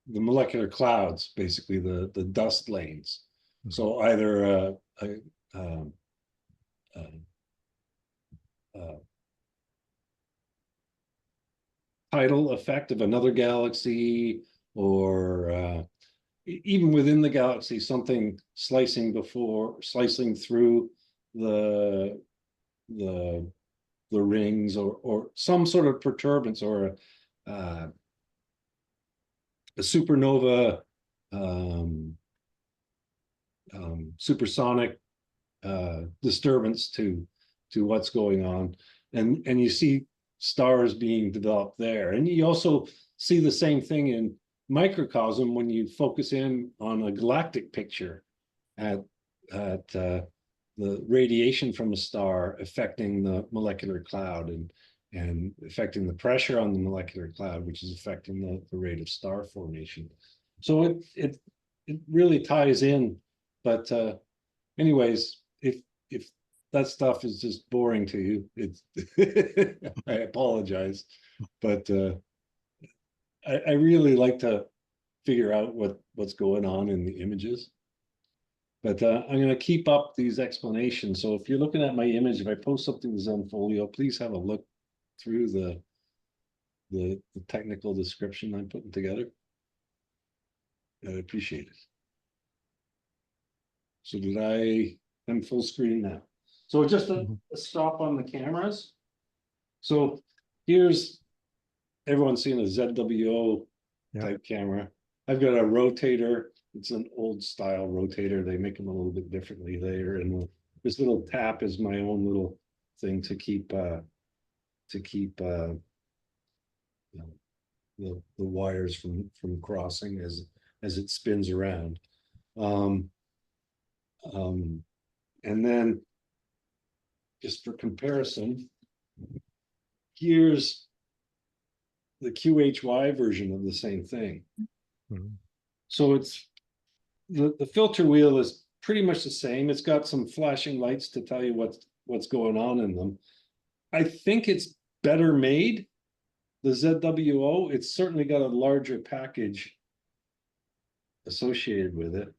Speaker 1: molecular clouds, basically the dust lanes. So either tidal effect of another galaxy, or even within the galaxy, something slicing through the rings, or some sort of perturbance, or a supernova, supersonic disturbance to what's going on, and you see stars being developed there. And you also see the same thing in microcosm when you focus in on a galactic picture at the radiation from a star affecting the molecular cloud and affecting the pressure on the molecular cloud, which is affecting the rate of star formation. So it really ties in. But anyways, if that stuff is just boring to you, it's I apologize, but I really like to figure out what's going on in the images. But I'm going to keep up these explanations. So if you're looking at my image, if I post something to Zenfolio, please have a look through the technical description I'm putting together. I appreciate it. So I'm full screen now. So just a stop on the cameras. So here's, everyone's seen a ZWO type camera. I've got a rotator. It's an old style rotator. They make them a little bit differently there. And this little tap is my own little thing to keep the wires from crossing as it spins around. And then just for comparison, here's the QHY version of the same thing. So it's the filter wheel is pretty much the same. It's got some flashing lights to tell you what's going on in them. I think it's better made. The ZWO, it's certainly got a larger package associated with it.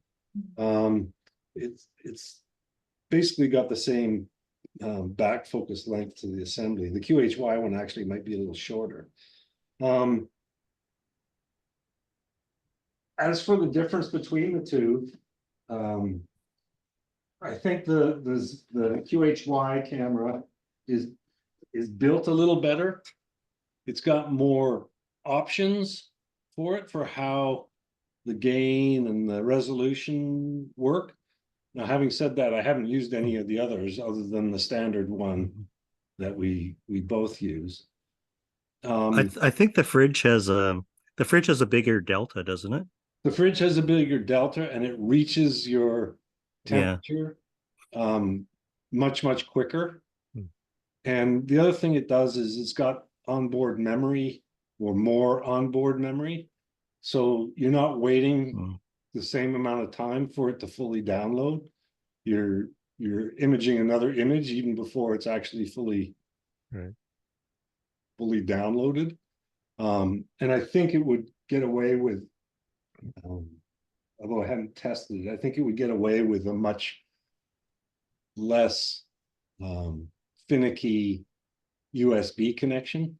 Speaker 1: It's basically got the same back focus length to the assembly. The QHY one actually might be a little shorter. As for the difference between the two, I think the QHY camera is built a little better. It's got more options for it, for how the gain and the resolution work. Now, having said that, I haven't used any of the others other than the standard one that we both use.
Speaker 2: I think the fridge has a bigger delta, doesn't it?
Speaker 1: The fridge has a bigger delta, and it reaches your temperature much quicker. And the other thing it does is it's got onboard memory, or more onboard memory. So you're not waiting the same amount of time for it to fully download. You're imaging another image even before it's actually fully downloaded. And I think it would get away with, although I haven't tested it, I think it would get away with a much less finicky USB connection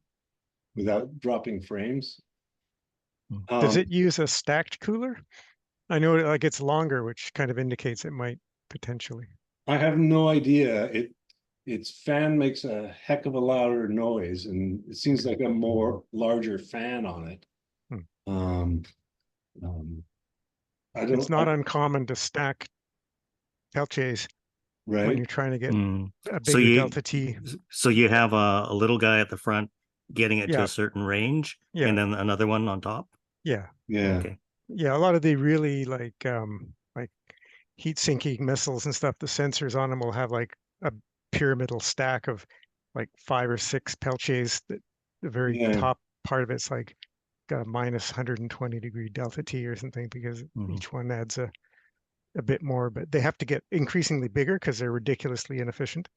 Speaker 1: without dropping frames.
Speaker 4: Does it use a stacked cooler? I know like it's longer, which kind of indicates it might potentially.
Speaker 1: I have no idea. Its fan makes a heck of a louder noise, and it seems like a more larger fan on it. I don't.
Speaker 4: It's not uncommon to stack Peltiers when
Speaker 1: Right.
Speaker 4: you're trying to get a
Speaker 2: So
Speaker 4: bigger delta T.
Speaker 2: So you have a little guy at the front getting it to
Speaker 4: Yeah.
Speaker 2: a certain range,
Speaker 4: Yeah.
Speaker 2: and then another one on top.
Speaker 4: Yeah.
Speaker 1: Yeah.
Speaker 2: Okay.
Speaker 4: Yeah, a lot of the really like heat sinking missiles and stuff, the sensors on them will have like a pyramidal stack of like 5 or 6 Peltiers that the very
Speaker 1: Yeah.
Speaker 4: top part of it's like got a minus 120 degree delta T or something, because each one adds a bit more, but they have to get increasingly bigger because they're ridiculously inefficient.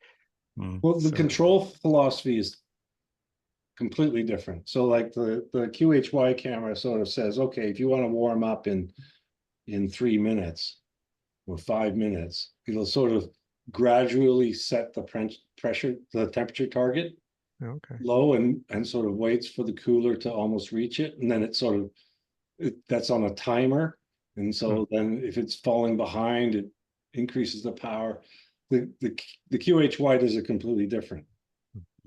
Speaker 1: Well, the
Speaker 4: So-
Speaker 1: control philosophy is completely different. So like the QHY camera sort of says, okay, if you want to warm up in 3 minutes or 5 minutes, it'll sort of gradually set the pressure, the temperature target
Speaker 4: Okay.
Speaker 1: low, and sort of waits for the cooler to almost reach it, and then it sort of that's on a timer, and so then if it's falling behind, it increases the power. The QHY does it completely different.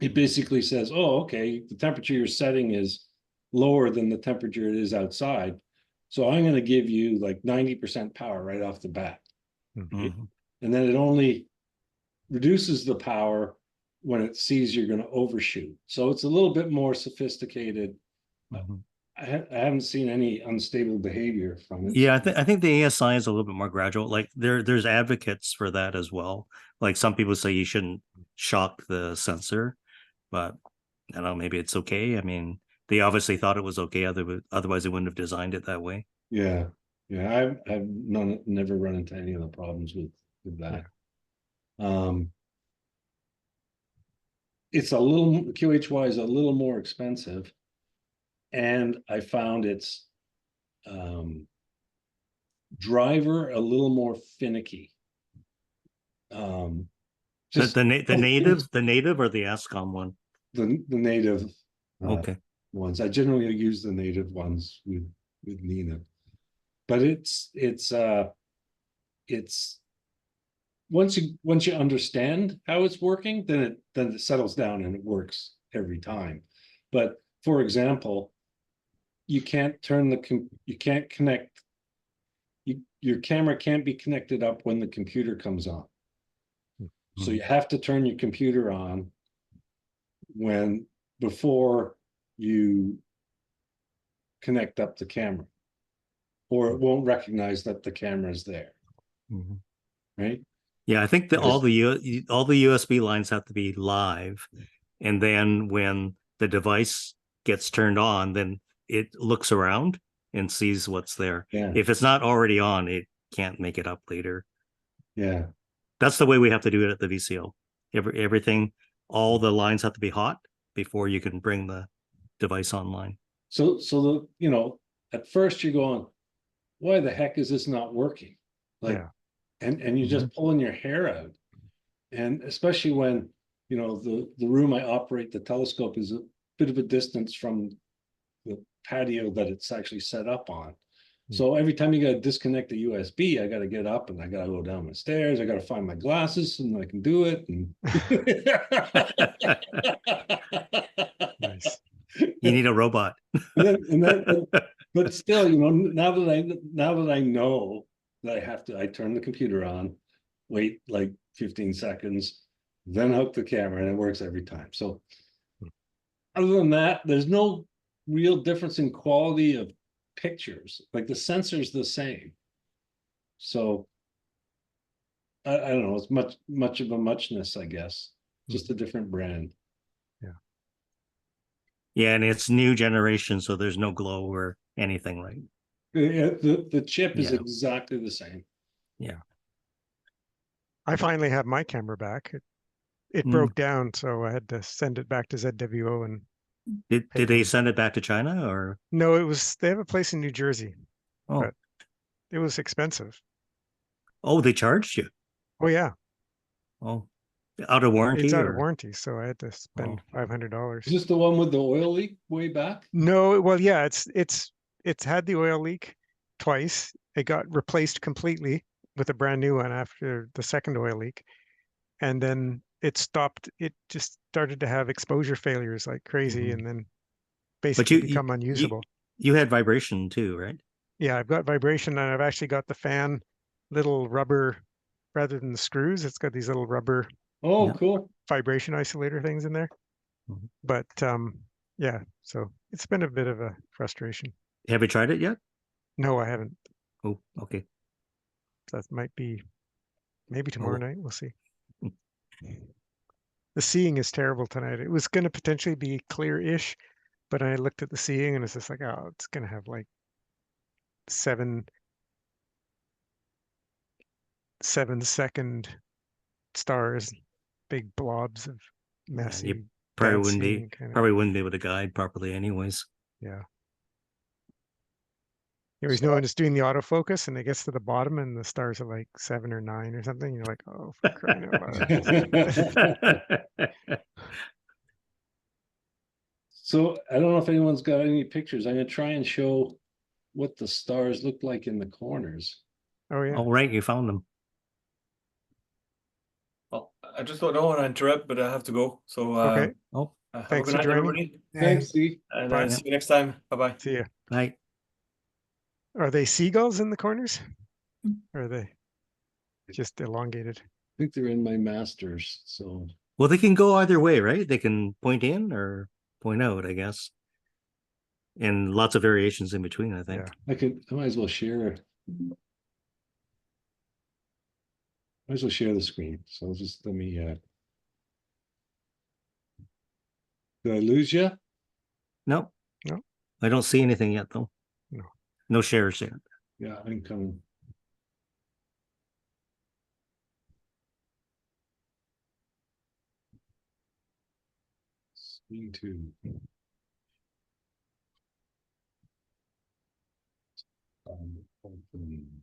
Speaker 1: It basically says, oh, okay, the temperature you're setting is lower than the temperature it is outside, so I'm going to give you like 90% power right off the bat. And then it only reduces the power when it sees you're going to overshoot. So it's a little bit more sophisticated. I haven't seen any unstable behavior from it.
Speaker 2: Yeah, I think the ASI is a little bit more gradual. Like there's advocates for that as well. Like some people say you shouldn't shock the sensor, but I don't know, maybe it's okay. I mean, they obviously thought it was okay, otherwise they wouldn't have designed it that way.
Speaker 1: Yeah, I've never run into any of the problems with that. It's a little, QHY is a little more expensive, and I found its driver a little more finicky.
Speaker 2: Just the native or the ASCOM one?
Speaker 1: The native
Speaker 2: Okay.
Speaker 1: ones. I generally use the native ones with Nina, but it's once you understand how it's working, then it settles down and it works every time. But for example, you can't connect, your camera can't be connected up when the computer comes on. So you have to turn your computer on before you connect up the camera, or it won't recognize that the camera is there. Right?
Speaker 2: Yeah, I think that all the USB lines have to be live, and then when the device gets turned on, then it looks around and sees what's there.
Speaker 1: Yeah.
Speaker 2: If it's not already on, it can't make it up later.
Speaker 1: Yeah.
Speaker 2: That's the way we have to do it at the VCO. Everything, all the lines have to be hot before you can bring the device online.
Speaker 1: So at first you're going, why the heck is this not working? Like, and you're just pulling your hair out. And especially when, the room I operate the telescope is a bit of a distance from the patio that it's actually set up on. So every time you got to disconnect the USB, I got to get up and I got to go down the stairs. I got to find my glasses and I can do it. And
Speaker 4: Nice.
Speaker 2: You need a robot.
Speaker 1: But still, now that I know that I turn the computer on, wait like 15 seconds, then hook the camera, and it works every time. So other than that, there's no real difference in quality of pictures. Like the sensor's the same. So I don't know, it's much of a muchness, I guess. Just a different brand.
Speaker 2: Yeah, and it's new generation, so there's no glow or anything, right?
Speaker 1: The chip is
Speaker 2: Yeah.
Speaker 1: exactly the same.
Speaker 4: I finally have my camera back. It
Speaker 2: Mm.
Speaker 4: broke down, so I had to send it back to ZWO and
Speaker 2: Did
Speaker 4: pay
Speaker 2: they
Speaker 4: them.
Speaker 2: send it back to China or?
Speaker 4: No, they have a place in New Jersey.
Speaker 2: Oh,
Speaker 4: But it was expensive.
Speaker 2: oh, they charged you.
Speaker 4: Oh yeah,
Speaker 2: Oh, out of warranty
Speaker 4: it's out of
Speaker 2: or?
Speaker 4: warranty, so I had to spend
Speaker 2: Oh.
Speaker 4: $500.
Speaker 1: Is this the one with the oil leak way back?
Speaker 4: No, well, yeah, it's had the oil leak twice. It got replaced completely with a brand new one after the second oil leak, and then it stopped. It just started to have exposure failures like crazy,
Speaker 2: Mhm.
Speaker 4: and then
Speaker 2: But
Speaker 4: basically become unusable.
Speaker 2: You had vibration too, right?
Speaker 4: Yeah, I've got vibration, and I've actually got the fan little rubber rather than the screws. It's got these little rubber
Speaker 1: Oh,
Speaker 2: Yeah.
Speaker 1: cool.
Speaker 4: vibration isolator things in there.
Speaker 2: Mhm.
Speaker 4: But yeah, so it's been a bit of a frustration.
Speaker 2: Have you tried it yet?
Speaker 4: No, I haven't.
Speaker 2: Oh, okay.
Speaker 4: That might be maybe tomorrow
Speaker 2: Oh.
Speaker 4: night. We'll see. The seeing is terrible tonight. It was going to potentially be clear-ish, but I looked at the seeing and it's just like, oh, it's going to have like 7-second stars, big blobs of messy
Speaker 2: Probably
Speaker 4: bad
Speaker 2: wouldn't be
Speaker 4: seeing kind of.
Speaker 2: probably wouldn't be able to guide properly anyways.
Speaker 4: Yeah. You always know when it's doing the autofocus and it gets to the bottom and the stars are like 7 or 9 or something. You're like, oh, for crying out loud.
Speaker 1: So I don't know if anyone's got any pictures. I'm gonna try and show what the stars look like in the corners.
Speaker 4: Oh yeah.
Speaker 2: All right, you found them.
Speaker 5: Well, I just don't want to interrupt, but I have to go. So
Speaker 4: Okay.
Speaker 2: Oh,
Speaker 5: have a
Speaker 4: Thanks
Speaker 5: good
Speaker 4: for
Speaker 5: night,
Speaker 4: joining.
Speaker 5: everybody,
Speaker 1: Thanks, Steve.
Speaker 5: and
Speaker 4: Bye.
Speaker 5: see you next time. Bye bye.
Speaker 4: See ya.
Speaker 2: right.
Speaker 4: Are they seagulls in the corners? Or are they just elongated?
Speaker 1: I think they're in my masters, so
Speaker 2: Well, they can go either way, right? They can point in or point out, I guess. And lots of variations in between, I think.
Speaker 4: Yeah.
Speaker 1: I might as well share. Might as well share the screen. So just let me did I lose you?
Speaker 2: No.
Speaker 4: No.
Speaker 2: I don't see anything yet though.
Speaker 4: No.
Speaker 2: No shares yet.
Speaker 1: Yeah, I'm coming. Screen 2. Open.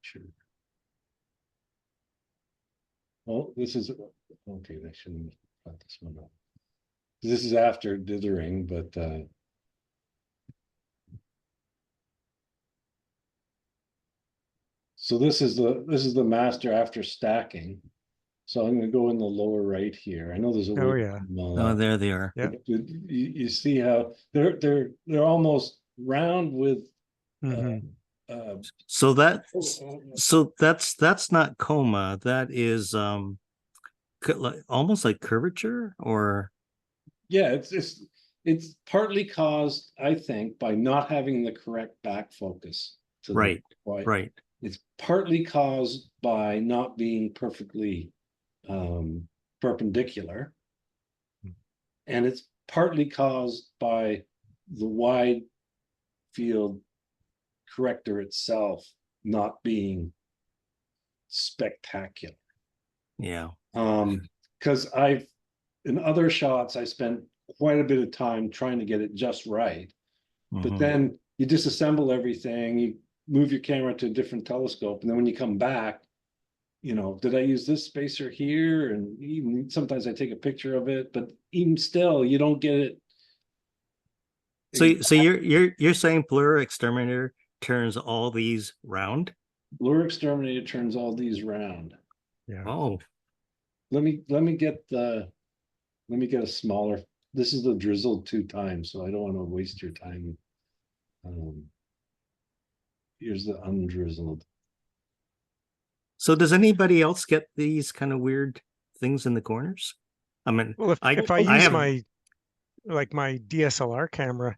Speaker 1: Sure. Oh, this is okay. I shouldn't have got this one up. This is after dithering, but so this is the master after stacking. So I'm going to go in the lower right here. I know there's a
Speaker 4: Oh
Speaker 1: way
Speaker 4: yeah.
Speaker 2: Oh, there they are.
Speaker 4: Yeah.
Speaker 1: You see how they're almost round with
Speaker 4: Mhm.
Speaker 2: So that's not coma. That is almost like curvature or
Speaker 1: yeah, it's partly caused, I think, by not having the correct back focus to
Speaker 2: right.
Speaker 1: the right.
Speaker 2: Right.
Speaker 1: It's partly caused by not being perfectly perpendicular, and it's partly caused by the wide field corrector itself not being spectacular.
Speaker 2: Yeah.
Speaker 1: Because in other shots I spent quite a bit of time trying to get it just right, but
Speaker 2: Mhm.
Speaker 1: then you disassemble everything, you move your camera to a different telescope, and then when you come back, did I use this spacer here? And even sometimes I take a picture of it, but even still, you don't get it.
Speaker 2: So you're saying Blur Exterminator turns all these round?
Speaker 1: Blur Exterminator turns all these round.
Speaker 4: Yeah.
Speaker 2: Oh,
Speaker 1: Let me get a smaller. This is the drizzled 2 times, so I don't want to waste your time. Here's the undrizzled.
Speaker 2: so does anybody else get these kind of weird things in the corners? I mean,
Speaker 4: Well, if I
Speaker 2: I
Speaker 4: use
Speaker 2: have
Speaker 4: my DSLR camera,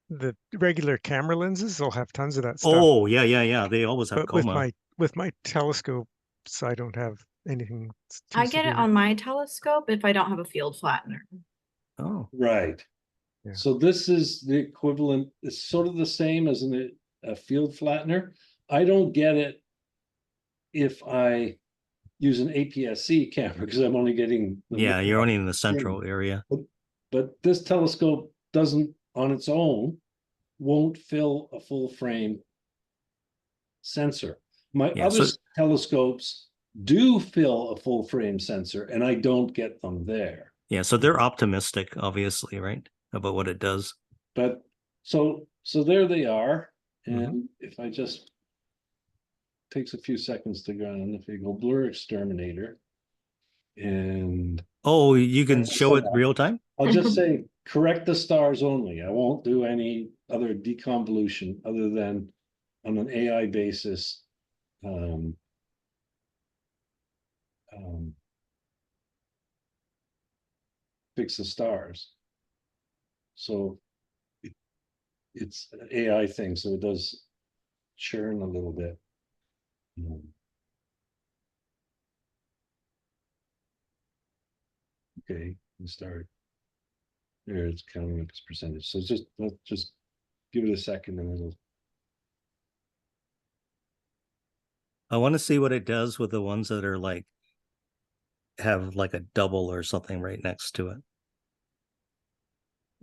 Speaker 4: the regular camera lenses will have tons of that stuff.
Speaker 2: oh yeah. They always have
Speaker 4: But with
Speaker 2: coma.
Speaker 4: my telescope, I don't have anything too
Speaker 6: I get it
Speaker 4: severe.
Speaker 6: on my telescope if I don't have a field flattener.
Speaker 2: Oh,
Speaker 1: Right.
Speaker 4: Yeah.
Speaker 1: So this is the equivalent, it's sort of the same as a field flattener. I don't get it if I use an APS-C camera because I'm only getting the
Speaker 2: yeah, you're only in the
Speaker 1: screen.
Speaker 2: central area.
Speaker 1: But this telescope doesn't, on its own, won't fill a full frame sensor. My
Speaker 2: Yeah,
Speaker 1: other
Speaker 2: so-
Speaker 1: telescopes do fill a full frame sensor, and I don't get them there.
Speaker 2: Yeah, so they're optimistic, obviously, right, about what it does.
Speaker 1: But so there they are.
Speaker 2: Mhm.
Speaker 1: And if I just takes a few seconds to go on, if you go blur exterminator, and
Speaker 2: Oh, you can
Speaker 1: Right,
Speaker 2: show
Speaker 1: so
Speaker 2: it real time?
Speaker 1: I'll just say correct the stars only. I won't do any other deconvolution other than on an AI basis. Um, fix the stars. So it's an AI thing, so it does churn a little bit. Okay, we start. There, it's counting up its percentage. So let's just give it a second and it'll.
Speaker 2: I want to see what it does with the ones that are like have like a double or something right next to it.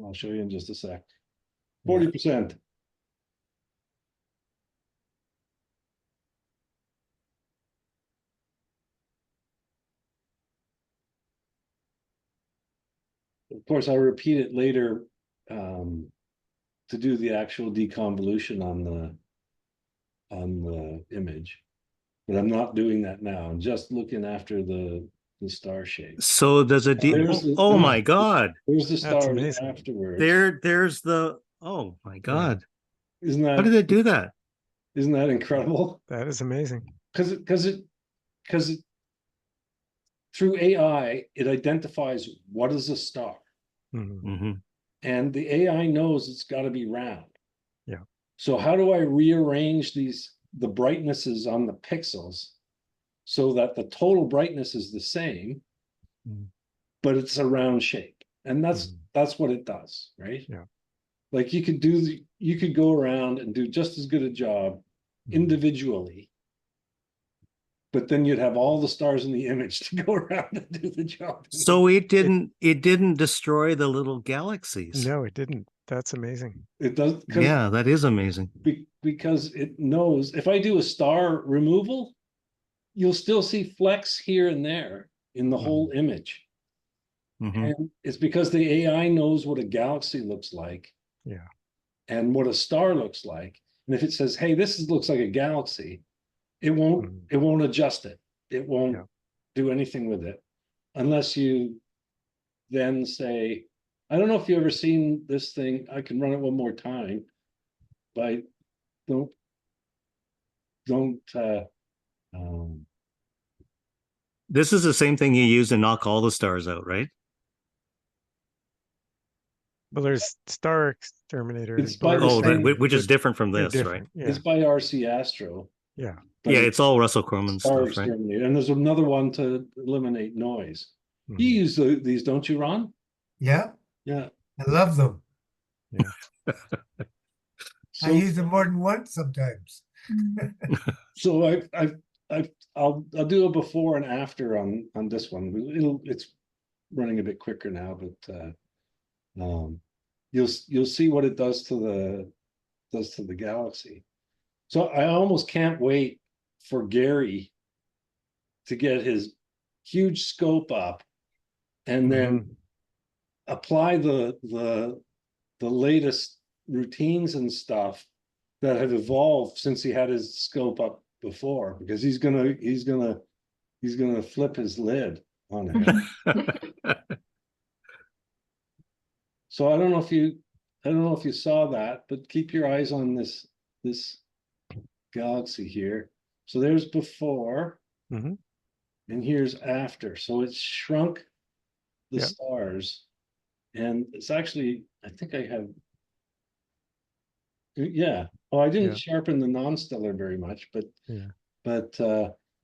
Speaker 1: I'll show you in just a sec. 40%. Of course, I'll repeat it later to do the actual deconvolution on the image, but I'm not doing that now. I'm just looking after the star shape.
Speaker 2: So does it? Oh my God!
Speaker 1: There's the
Speaker 4: That's
Speaker 1: stars
Speaker 4: amazing.
Speaker 1: afterwards.
Speaker 2: There's the. Oh my God!
Speaker 1: Isn't that?
Speaker 2: How did it do that?
Speaker 1: Isn't that incredible?
Speaker 4: That is amazing.
Speaker 1: Because it through AI it identifies what is a star.
Speaker 4: Mhm.
Speaker 2: Mm-hmm.
Speaker 1: And the AI knows it's got to be round.
Speaker 4: Yeah.
Speaker 1: So how do I rearrange the brightnesses on the pixels so that the total brightness is the same, but it's a round shape? And that's what it does, right?
Speaker 4: Yeah.
Speaker 1: Like you could go around and do just as good a job individually, but then you'd have all the stars in the image to go around and do the job.
Speaker 2: So it didn't destroy the little galaxies.
Speaker 4: No, it didn't. That's amazing.
Speaker 1: It does.
Speaker 2: Yeah, that is amazing.
Speaker 1: Because it knows if I do a star removal, you'll still see flecks here and there in the whole image.
Speaker 2: Mm-hmm.
Speaker 1: And it's because the AI knows what a galaxy looks like.
Speaker 4: Yeah.
Speaker 1: And what a star looks like. And if it says, hey, looks like a galaxy, it won't adjust it. It won't do anything with it unless you then say, I don't know if you've ever seen this thing. I can run it one more time, but don't
Speaker 2: This is the same thing you use to knock all the stars out, right?
Speaker 4: Well, there's Star Exterminator.
Speaker 1: It's by the
Speaker 2: Oh,
Speaker 1: same-
Speaker 2: which is different from
Speaker 4: They're
Speaker 2: this,
Speaker 4: different.
Speaker 2: right?
Speaker 4: Yeah.
Speaker 1: It's by RC Astro.
Speaker 4: Yeah.
Speaker 1: but
Speaker 2: Yeah, it's all Russell Croman
Speaker 1: Star
Speaker 2: stuff, right?
Speaker 1: Exterminator. And there's another one to eliminate noise. You use these, don't you, Ron?
Speaker 8: Yeah,
Speaker 1: Yeah.
Speaker 8: I love them. I
Speaker 1: So,
Speaker 8: use them more than once sometimes.
Speaker 1: so I'll do a before and after on this one. It's running a bit quicker now, but you'll see what it does to the galaxy. So I almost can't wait for Gary to get his huge scope up and then apply the latest routines and stuff that have evolved since he had his scope up before, because he's gonna flip his lid on it. So I don't know if you saw that, but keep your eyes on this galaxy here. So there's before, and here's after. So it's shrunk the stars, and it's actually, I think I have, yeah. Oh, I didn't sharpen the non-stellar very much, but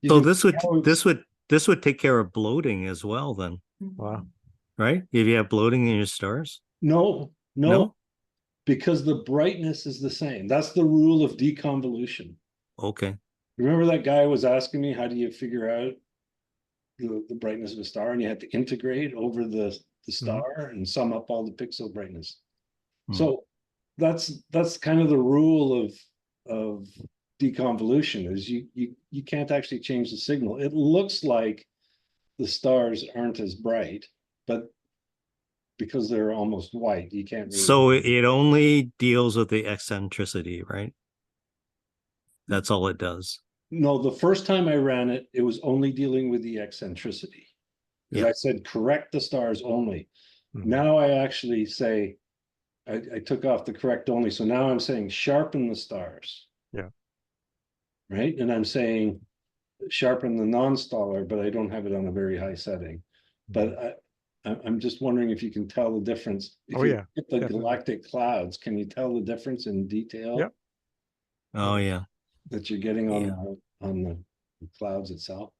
Speaker 1: You
Speaker 2: So
Speaker 1: can
Speaker 2: this
Speaker 1: see
Speaker 2: would
Speaker 1: how it's-
Speaker 2: this would take care of bloating as well then,
Speaker 4: Wow.
Speaker 2: right? If you have bloating in your stars?
Speaker 1: No, no,
Speaker 2: No?
Speaker 1: because the brightness is the same. That's the rule of deconvolution.
Speaker 2: Okay.
Speaker 1: Remember that guy was asking me, how do you figure out the brightness of a star? And you had to integrate over the star and sum up all the pixel brightness. So that's kind of the rule of deconvolution, is you can't actually change the signal. It looks like the stars aren't as bright, but because they're almost white, you can't really.
Speaker 2: So it only deals with the eccentricity, right? That's all it does.
Speaker 1: No, the first time I ran it, it was only dealing with the eccentricity. Because
Speaker 2: Yeah.
Speaker 1: I said, correct the stars only.
Speaker 4: Mm-hmm.
Speaker 1: Now I actually say, I took off the correct only. So now I'm saying sharpen the stars.
Speaker 4: Yeah.
Speaker 1: Right. And I'm saying sharpen the non-staller, but I don't have it on a very high setting. But I'm just wondering if you can tell the difference. If
Speaker 4: Oh,
Speaker 1: you
Speaker 4: yeah,
Speaker 1: get the
Speaker 4: definitely.
Speaker 1: galactic clouds, can you tell the difference in detail?
Speaker 4: Yep.
Speaker 2: Oh yeah.
Speaker 1: That you're getting on
Speaker 2: Yeah.
Speaker 1: the clouds itself?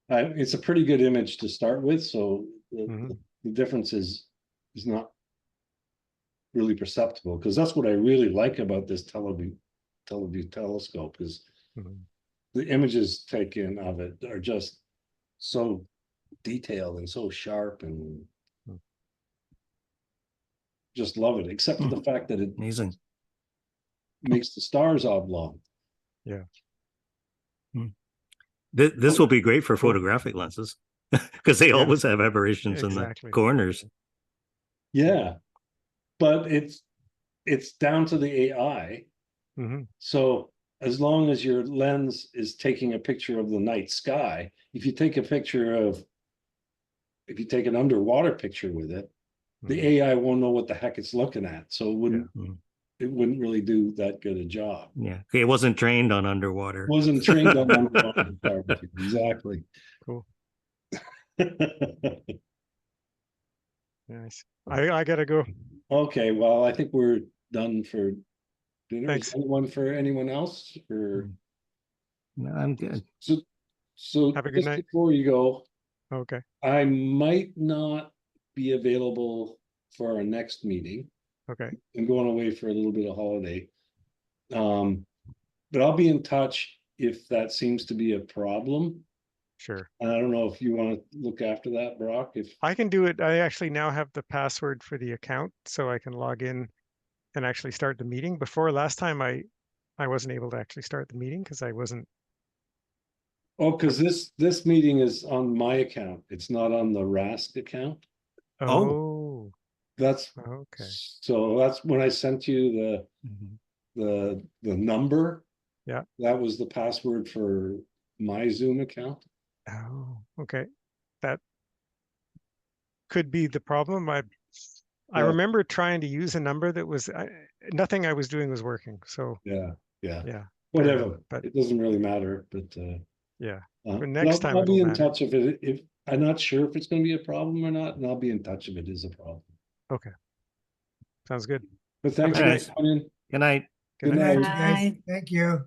Speaker 1: It's a pretty good image to start with, so the difference is not really perceptible, because that's what I really like about this teleview telescope is the images taken of it are just so detailed and so sharp, and just love it, except for the fact that it
Speaker 2: Amazing.
Speaker 1: makes the stars oblong.
Speaker 4: Yeah.
Speaker 2: This will be great for photographic lenses because they always have aberrations in the corners.
Speaker 1: Yeah, but it's down to the AI. So as long as your lens is taking a picture of the night sky, if you take an underwater picture with it, the AI won't know what the heck it's looking at. So it wouldn't really do that good a job.
Speaker 2: Yeah. It wasn't trained on underwater.
Speaker 1: Wasn't trained on underwater photography. Exactly.
Speaker 4: Cool. Nice. I gotta go.
Speaker 1: Okay, well, I think we're done for dinner.
Speaker 4: Thanks.
Speaker 1: Is anyone for anyone else? Or
Speaker 2: No, I'm good.
Speaker 1: So
Speaker 4: have a good
Speaker 1: just
Speaker 4: night.
Speaker 1: before you go,
Speaker 4: okay,
Speaker 1: I might not be available for our next meeting.
Speaker 4: Okay.
Speaker 1: I'm going away for a little bit of holiday. But I'll be in touch if that seems to be a problem.
Speaker 4: Sure.
Speaker 1: And I don't know if you want to look after that, Brock. If
Speaker 4: I can do it. I actually now have the password for the account, so I can log in and actually start the meeting. Before last time I wasn't able to actually start the meeting because I wasn't.
Speaker 1: Oh, because this meeting is on my account. It's not on the RASC account.
Speaker 4: Oh.
Speaker 1: That's
Speaker 4: okay.
Speaker 1: So that's when I sent you the number.
Speaker 4: Yeah.
Speaker 1: That was the password for my Zoom account.
Speaker 4: Oh, okay. That could be the problem. I remember trying to use a number that was nothing I was doing was working. So
Speaker 1: yeah.
Speaker 4: Whatever.
Speaker 1: But it doesn't really matter. But
Speaker 4: yeah.
Speaker 1: but
Speaker 4: next time
Speaker 1: I'll be in
Speaker 4: matter.
Speaker 1: touch if I'm not sure if it's going to be a problem or not, and I'll be in touch if it is a problem.
Speaker 4: Okay. Sounds good.
Speaker 1: But thanks
Speaker 2: Good
Speaker 1: for
Speaker 2: night.
Speaker 1: coming in.
Speaker 2: Good night.
Speaker 8: Good night, guys. Thank you.